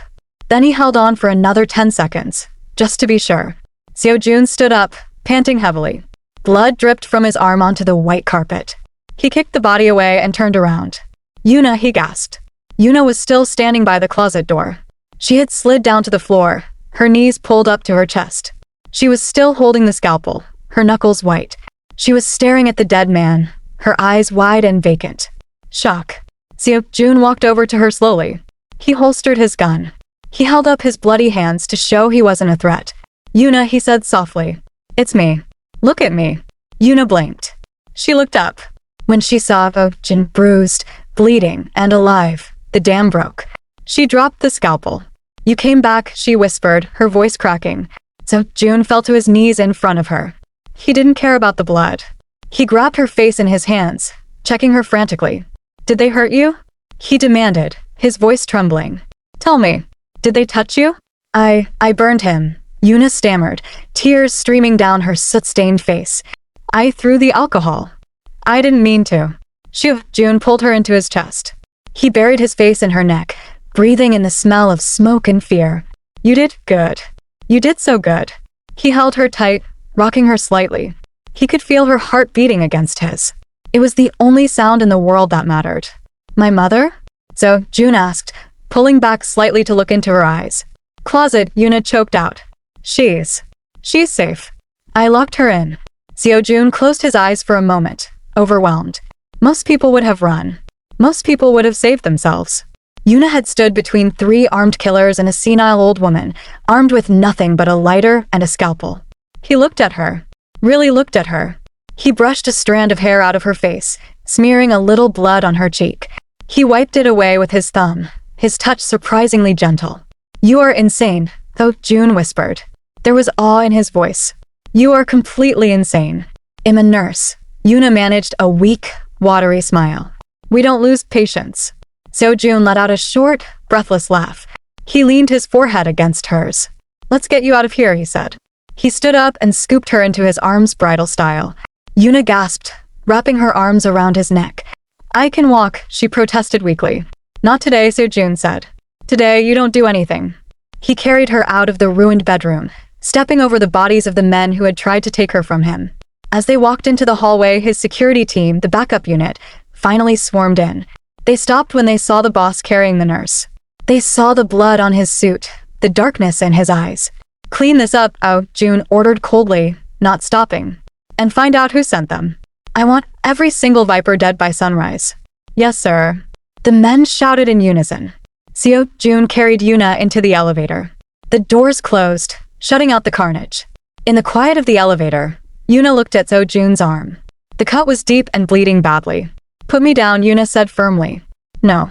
Then he held on for another 10 seconds, just to be sure. Seo-joon stood up, panting heavily. Blood dripped from his arm onto the white carpet. He kicked the body away and turned around. Yuna, he gasped. Yuna was still standing by the closet door. She had slid down to the floor, her knees pulled up to her chest. She was still holding the scalpel, her knuckles white. She was staring at the dead man, her eyes wide and vacant. Shock. Seo-joon walked over to her slowly. He holstered his gun. He held up his bloody hands to show he wasn't a threat. Yuna, he said softly. It's me. Look at me. Yuna blinked. She looked up. When she saw Seo-joon bruised, bleeding, and alive, the dam broke. She dropped the scalpel. You came back, she whispered, her voice cracking. Seo-joon fell to his knees in front of her. He didn't care about the blood. He grabbed her face in his hands, checking her frantically. Did they hurt you? He demanded, his voice trembling. Tell me, did they touch you? I burned him. Yuna stammered, tears streaming down her soot-stained face. I threw the alcohol. I didn't mean to. Seo-joon pulled her into his chest. He buried his face in her neck, breathing in the smell of smoke and fear. You did good. You did so good. He held her tight, rocking her slightly. He could feel her heart beating against his. It was the only sound in the world that mattered. My mother? Seo-joon asked, pulling back slightly to look into her eyes. Closet, Yuna choked out. She's safe. I locked her in. Seo-joon closed his eyes for a moment, overwhelmed. Most people would have run. Most people would have saved themselves. Yuna had stood between 3 armed killers and a senile old woman, armed with nothing but a lighter and a scalpel. He looked at her. Really looked at her. He brushed a strand of hair out of her face, smearing a little blood on her cheek. He wiped it away with his thumb, his touch surprisingly gentle. You are insane, Seo-joon whispered. There was awe in his voice. You are completely insane. I'm a nurse. Yuna managed a weak, watery smile. We don't lose patience. Seo-joon let out a short, breathless laugh. He leaned his forehead against hers. Let's get you out of here, he said. He stood up and scooped her into his arms bridal style. Yuna gasped, wrapping her arms around his neck. I can walk, she protested weakly. Not today, Seo-joon said. Today, you don't do anything. He carried her out of the ruined bedroom, stepping over the bodies of the men who had tried to take her from him. As they walked into the hallway, his security team, the backup unit, finally swarmed in. They stopped when they saw the boss carrying the nurse. They saw the blood on his suit, the darkness in his eyes. Clean this up, June ordered coldly, not stopping. And find out who sent them. I want every single Viper dead by sunrise. Yes, sir. The men shouted in unison. Seo-joon carried Yuna into the elevator. The doors closed, shutting out the carnage. In the quiet of the elevator, Yuna looked at Seo-joon's arm. The cut was deep and bleeding badly. Put me down, Yuna said firmly. No.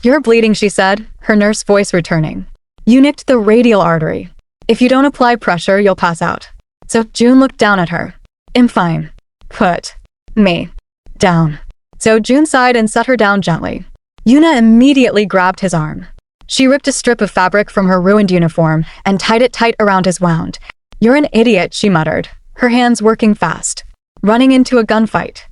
You're bleeding, she said, her nurse voice returning. You nicked the radial artery. If you don't apply pressure, you'll pass out. Seo-joon looked down at her. I'm fine. Put me down. Seo-joon sighed and set her down gently. Yuna immediately grabbed his arm. She ripped a strip of fabric from her ruined uniform and tied it tight around his wound. You're an idiot, she muttered, her hands working fast. Running into a gunfight.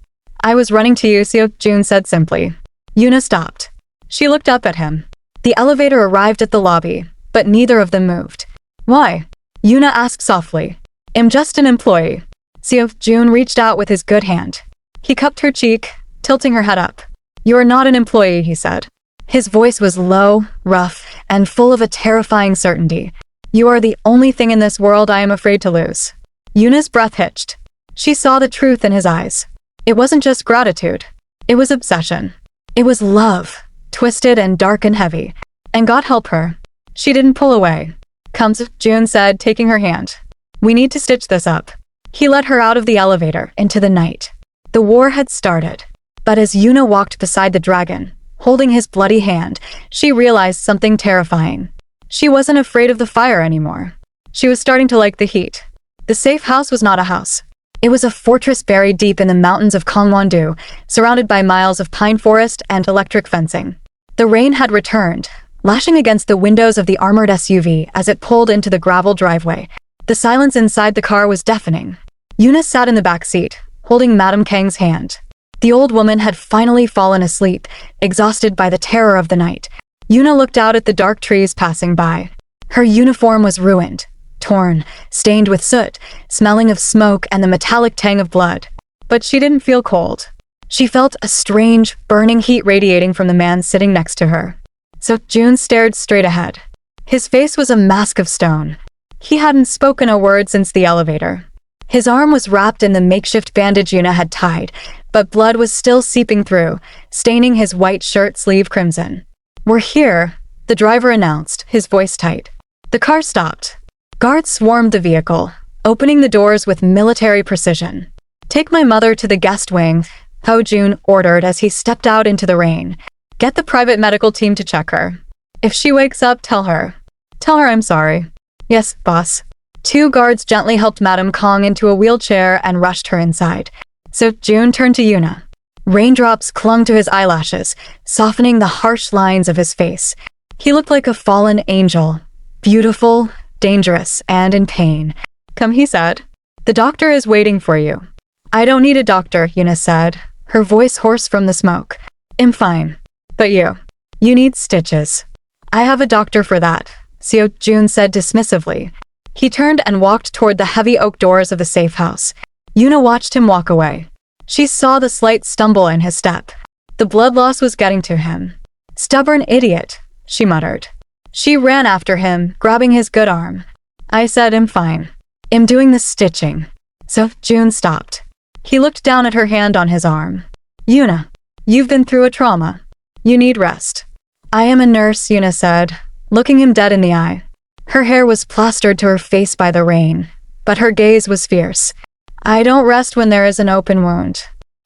I was running to you, Seo-joon said simply. Yuna stopped. She looked up at him. The elevator arrived at the lobby, but neither of them moved. Why? Yuna asked softly. I'm just an employee. Seo-joon reached out with his good hand. He cupped her cheek, tilting her head up. You are not an employee, he said. His voice was low, rough, and full of a terrifying certainty. You are the only thing in this world I am afraid to lose. Yuna's breath hitched. She saw the truth in his eyes. It wasn't just gratitude. It was obsession. It was love, twisted and dark and heavy. And God help her. She didn't pull away. Come, June said, taking her hand. We need to stitch this up. He led her out of the elevator, into the night. The war had started. But as Yuna walked beside the dragon, holding his bloody hand, she realized something terrifying. She wasn't afraid of the fire anymore. She was starting to like the heat. The safe house was not a house. It was a fortress buried deep in the mountains of Gangwon-do, surrounded by miles of pine forest and electric fencing. The rain had returned, lashing against the windows of the armored SUV as it pulled into the gravel driveway. The silence inside the car was deafening. Yuna sat in the back seat, holding Madame Kang's hand. The old woman had finally fallen asleep, exhausted by the terror of the night. Yuna looked out at the dark trees passing by. Her uniform was ruined, torn, stained with soot, smelling of smoke and the metallic tang of blood. But she didn't feel cold. She felt a strange, burning heat radiating from the man sitting next to her. Seo-joon stared straight ahead. His face was a mask of stone. He hadn't spoken a word since the elevator. His arm was wrapped in the makeshift bandage Yuna had tied, but blood was still seeping through, staining his white shirt sleeve crimson. We're here, the driver announced, his voice tight. The car stopped. Guards swarmed the vehicle, opening the doors with military precision. Take my mother to the guest wing, Seo-joon ordered as he stepped out into the rain. Get the private medical team to check her. If she wakes up, tell her. Tell her I'm sorry. Yes, boss. 2 guards gently helped Madame Kang into a wheelchair and rushed her inside. Seo-joon turned to Yuna. Raindrops clung to his eyelashes, softening the harsh lines of his face. He looked like a fallen angel. Beautiful, dangerous, and in pain. Come, he said. The doctor is waiting for you. I don't need a doctor, Yuna said, her voice hoarse from the smoke. I'm fine. But you need stitches. I have a doctor for that, Seo-joon said dismissively. He turned and walked toward the heavy oak doors of the safe house. Yuna watched him walk away. She saw the slight stumble in his step. The blood loss was getting to him. Stubborn idiot, she muttered. She ran after him, grabbing his good arm. I said I'm fine. I'm doing the stitching. Seo-joon stopped. He looked down at her hand on his arm. Yuna, you've been through a trauma. You need rest. I am a nurse, Yuna said, looking him dead in the eye. Her hair was plastered to her face by the rain, but her gaze was fierce. I don't rest when there is an open wound.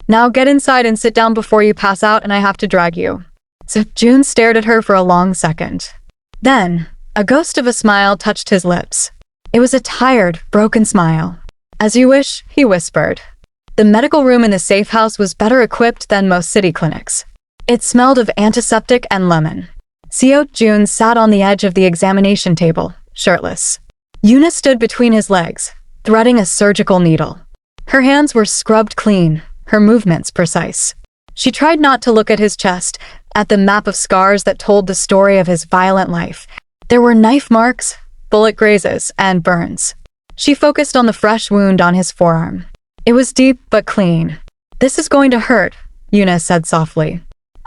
Now get inside and sit down before you pass out and I have to drag you. Seo-joon stared at her for a long second. Then, a ghost of a smile touched his lips. It was a tired, broken smile. As you wish, he whispered. The medical room in the safe house was better equipped than most city clinics. It smelled of antiseptic and lemon. Seo-joon sat on the edge of the examination table, shirtless. Yuna stood between his legs, threading a surgical needle. Her hands were scrubbed clean, her movements precise. She tried not to look at his chest, at the map of scars that told the story of his violent life. There were knife marks, bullet grazes, and burns. She focused on the fresh wound on his forearm. It was deep but clean. "This is going to hurt," Yuna said softly.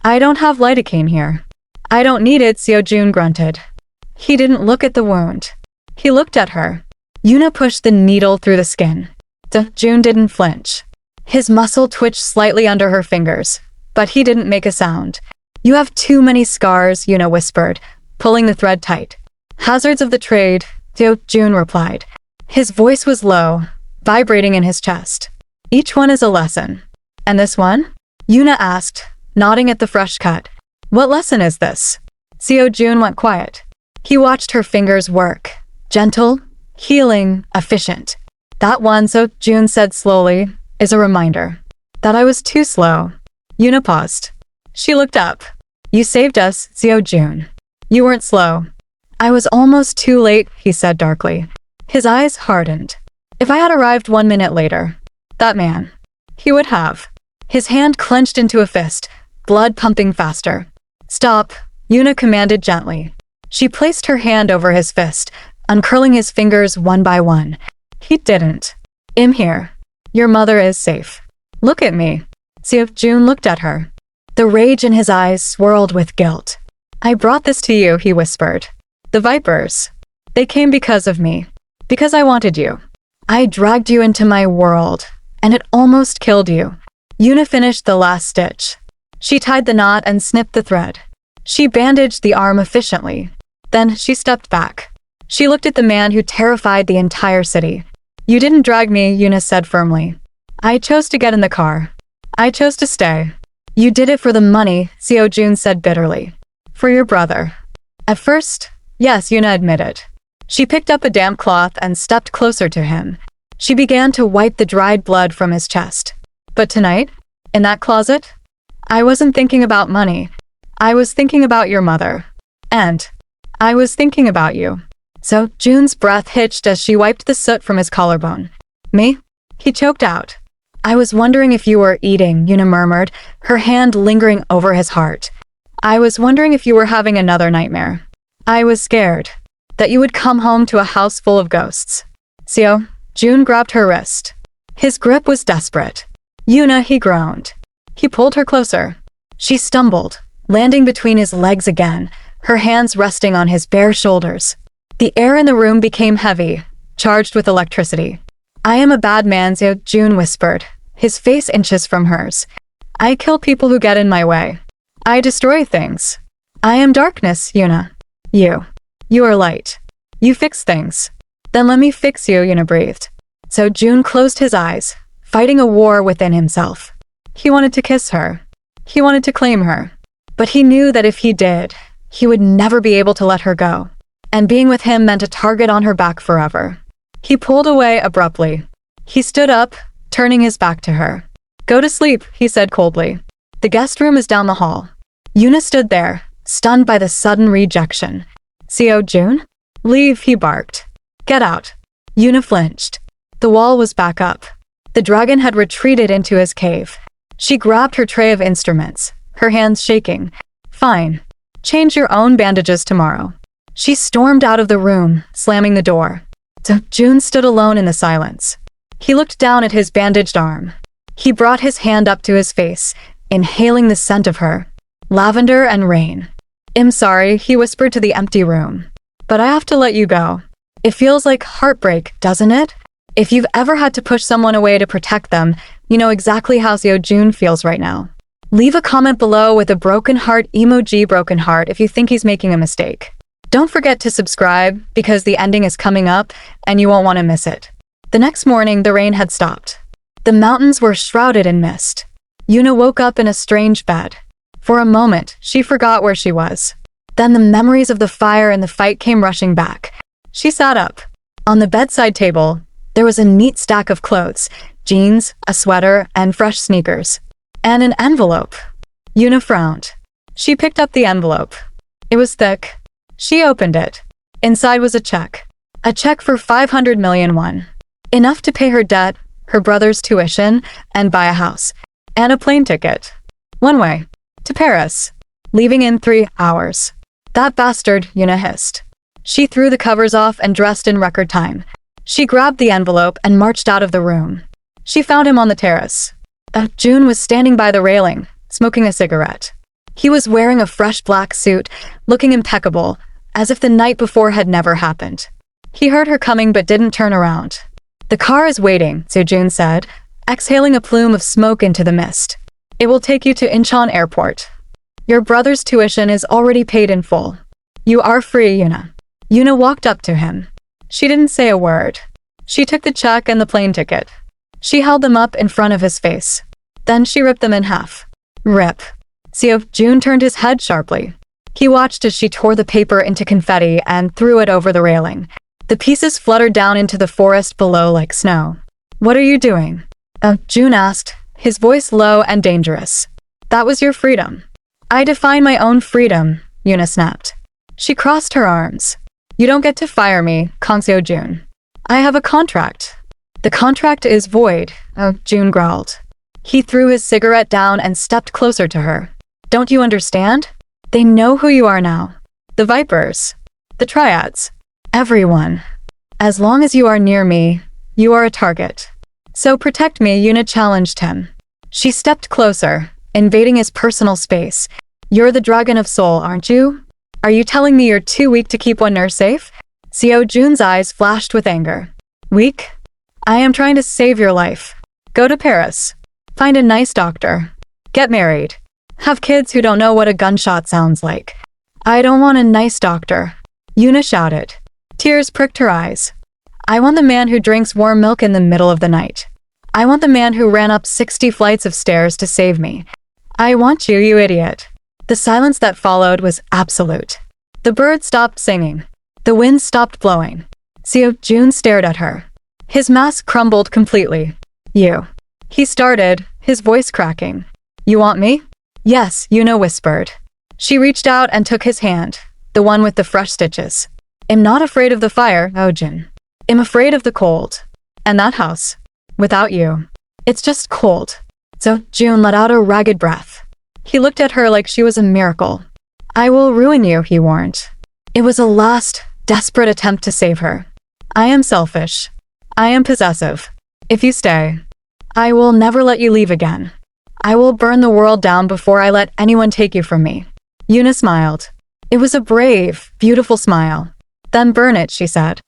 "I don't have lidocaine here." "I don't need it," Seo-joon grunted. He didn't look at the wound. He looked at her. Yuna pushed the needle through the skin. Seo-joon didn't flinch. His muscle twitched slightly under her fingers, but he didn't make a sound. "You have too many scars," Yuna whispered, pulling the thread tight. "Hazards of the trade," Seo-joon replied. His voice was low, vibrating in his chest. "Each one is a lesson." "And this one?" Yuna asked, nodding at the fresh cut. "What lesson is this?" Seo-joon went quiet. He watched her fingers work. Gentle, healing, efficient. "That one," Seo-joon said slowly, "is a reminder that I was too slow." Yuna paused. She looked up. "You saved us, Seo-joon. You weren't slow." "I was almost too late," he said darkly. His eyes hardened. "If I had arrived 1 minute later, that man, he would have." His hand clenched into a fist, blood pumping faster. "Stop," Yuna commanded gently. She placed her hand over his fist, uncurling his fingers one by one. He didn't. "I'm here. Your mother is safe. Look at me." Seo-joon looked at her. The rage in his eyes swirled with guilt. "I brought this to you," he whispered. "The vipers. They came because of me. Because I wanted you. I dragged you into my world, and it almost killed you." Yuna finished the last stitch. She tied the knot and snipped the thread. She bandaged the arm efficiently. Then she stepped back. She looked at the man who terrified the entire city. "You didn't drag me," Yuna said firmly. "I chose to get in the car. I chose to stay." "You did it for the money," Seo-joon said bitterly. "For your brother." "At first, yes," Yuna admitted. She picked up a damp cloth and stepped closer to him. She began to wipe the dried blood from his chest. "But tonight, in that closet, I wasn't thinking about money. I was thinking about your mother. And I was thinking about you." Seo-joon's breath hitched as she wiped the soot from his collarbone. "Me?" He choked out. "I was wondering if you were eating," Yuna murmured, her hand lingering over his heart. "I was wondering if you were having another nightmare. I was scared that you would come home to a house full of ghosts." Seo-joon grabbed her wrist. His grip was desperate. "Yuna," he groaned. He pulled her closer. She stumbled, landing between his legs again, her hands resting on his bare shoulders. The air in the room became heavy, charged with electricity. "I am a bad man," Seo-joon whispered, his face inches from hers. "I kill people who get in my way. I destroy things. I am darkness, Yuna. You are light. You fix things." "Then let me fix you," Yuna breathed. Seo-joon closed his eyes, fighting a war within himself. He wanted to kiss her. He wanted to claim her. But he knew that if he did, he would never be able to let her go. And being with him meant a target on her back forever. He pulled away abruptly. He stood up, turning his back to her. "Go to sleep," he said coldly. "The guest room is down the hall." Yuna stood there, stunned by the sudden rejection. "Seo-joon?" "Leave," he barked. "Get out." Yuna flinched. The wall was back up. The dragon had retreated into his cave. She grabbed her tray of instruments, her hands shaking. "Fine. Change your own bandages tomorrow." She stormed out of the room, slamming the door. Seo-joon stood alone in the silence. He looked down at his bandaged arm. He brought his hand up to his face, inhaling the scent of her. Lavender and rain. "I'm sorry," he whispered to the empty room. "But I have to let you go. It feels like heartbreak, doesn't it? If you've ever had to push someone away to protect them, you know exactly how Seo-joon feels right now." Leave a comment below with a broken heart emoji broken heart if you think he's making a mistake. Don't forget to subscribe because the ending is coming up and you won't want to miss it. The next morning, the rain had stopped. The mountains were shrouded in mist. Yuna woke up in a strange bed. For a moment, she forgot where she was. Then the memories of the fire and the fight came rushing back. She sat up. On the bedside table, there was a neat stack of clothes, jeans, a sweater, and fresh sneakers. And an envelope. Yuna frowned. She picked up the envelope. It was thick. She opened it. Inside was a check. A check for 500 million won. Enough to pay her debt, her brother's tuition, and buy a house. And a plane ticket. One way. To Paris. Leaving in 3 hours. That bastard, Yuna hissed. She threw the covers off and dressed in record time. She grabbed the envelope and marched out of the room. She found him on the terrace. June was standing by the railing, smoking a cigarette. He was wearing a fresh black suit, looking impeccable, as if the night before had never happened. He heard her coming but didn't turn around. The car is waiting, Seo-joon said, exhaling a plume of smoke into the mist. It will take you to Incheon Airport. Your brother's tuition is already paid in full. You are free, Yuna. Yuna walked up to him. She didn't say a word. She took the check and the plane ticket. She held them up in front of his face. Then she ripped them in half. Rip. Seo-joon turned his head sharply. He watched as she tore the paper into confetti and threw it over the railing. The pieces fluttered down into the forest below like snow. What are you doing? June asked, his voice low and dangerous. That was your freedom. I define my own freedom, Yuna snapped. She crossed her arms. You don't get to fire me, Kang Seo-joon. I have a contract. The contract is void, June growled. He threw his cigarette down and stepped closer to her. Don't you understand? They know who you are now. The Vipers. The Triads. Everyone. As long as you are near me, you are a target. So protect me, Yuna challenged him. She stepped closer, invading his personal space. You're the Dragon of Seoul, aren't you? Are you telling me you're too weak to keep one nurse safe? Seo-joon's eyes flashed with anger. Weak? I am trying to save your life. Go to Paris. Find a nice doctor. Get married. Have kids who don't know what a gunshot sounds like. I don't want a nice doctor. Yuna shouted. Tears pricked her eyes. I want the man who drinks warm milk in the middle of the night. I want the man who ran up 60 flights of stairs to save me. I want you, you idiot. The silence that followed was absolute. The birds stopped singing. The wind stopped blowing. Seo-joon stared at her. His mask crumbled completely. You. He started, his voice cracking. You want me? Yes, Yuna whispered. She reached out and took his hand, the one with the fresh stitches. I'm not afraid of the fire, Ojin. I'm afraid of the cold. And that house. Without you. It's just cold. So June let out a ragged breath. He looked at her like she was a miracle. I will ruin you, he warned. It was a last, desperate attempt to save her. I am selfish. I am possessive. If you stay, I will never let you leave again. I will burn the world down before I let anyone take you from me. Yuna smiled. It was a brave, beautiful smile. Then burn it, she said.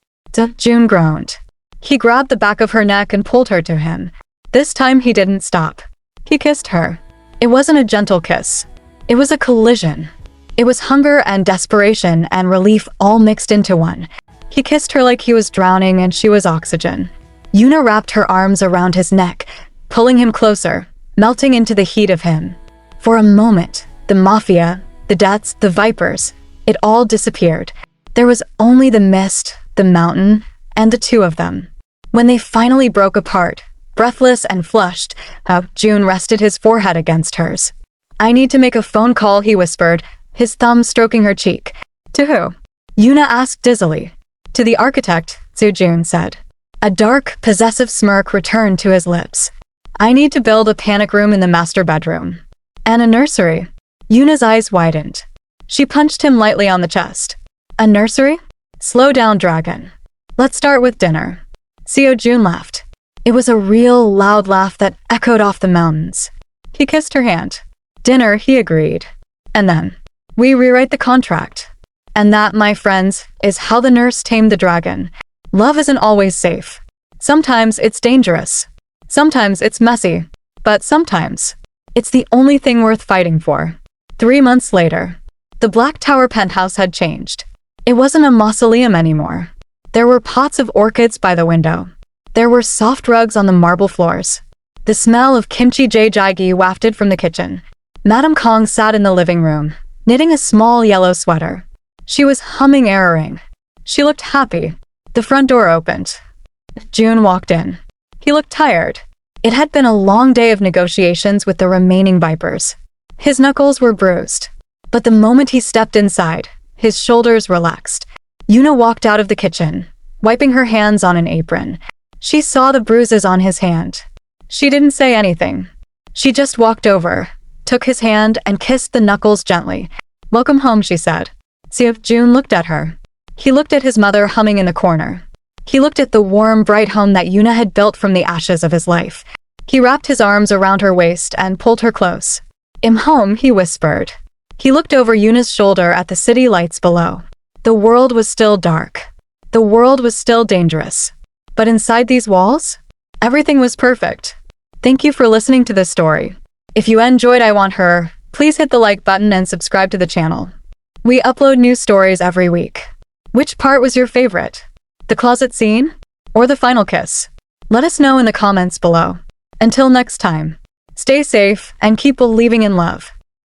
June groaned. He grabbed the back of her neck and pulled her to him. This time he didn't stop. He kissed her. It wasn't a gentle kiss. It was a collision. It was hunger and desperation and relief all mixed into one. He kissed her like he was drowning and she was oxygen. Yuna wrapped her arms around his neck, pulling him closer, melting into the heat of him. For a moment, the mafia, the debts, the vipers, it all disappeared. There was only the mist, the mountain, and the two of them. When they finally broke apart, breathless and flushed, June rested his forehead against hers. I need to make a phone call, he whispered, his thumb stroking her cheek. To who? Yuna asked dizzily. To the architect, Seo-joon said. A dark, possessive smirk returned to his lips. I need to build a panic room in the master bedroom. And a nursery. Yuna's eyes widened. She punched him lightly on the chest. A nursery? Slow down, dragon. Let's start with dinner. Seo-joon laughed. It was a real, loud laugh that echoed off the mountains. He kissed her hand. Dinner, he agreed. And then, we rewrite the contract. And that, my friends, is how the nurse tamed the dragon. Love isn't always safe. Sometimes it's dangerous. Sometimes it's messy. But sometimes, it's the only thing worth fighting for. 3 months later, the Black Tower penthouse had changed. It wasn't a mausoleum anymore. There were pots of orchids by the window. There were soft rugs on the marble floors. The smell of kimchi jjigae wafted from the kitchen. Madame Kang sat in the living room, knitting a small yellow sweater. She was humming Erring. She looked happy. The front door opened. June walked in. He looked tired. It had been a long day of negotiations with the remaining Vipers. His knuckles were bruised. But the moment he stepped inside, his shoulders relaxed. Yuna walked out of the kitchen, wiping her hands on an apron. She saw the bruises on his hand. She didn't say anything. She just walked over, took his hand, and kissed the knuckles gently. "Welcome home," she said. Seo-joon looked at her. He looked at his mother humming in the corner. He looked at the warm, bright home that Yuna had built from the ashes of his life. He wrapped his arms around her waist and pulled her close. "I'm home," he whispered. He looked over Yuna's shoulder at the city lights below. The world was still dark. The world was still dangerous. But inside these walls, everything was perfect. Thank you for listening to this story. If you enjoyed I Want Her, please hit the like button and subscribe to the channel. We upload new stories every week. Which part was your favorite? The closet scene? Or the final kiss? Let us know in the comments below. Until next time, stay safe and keep believing in love.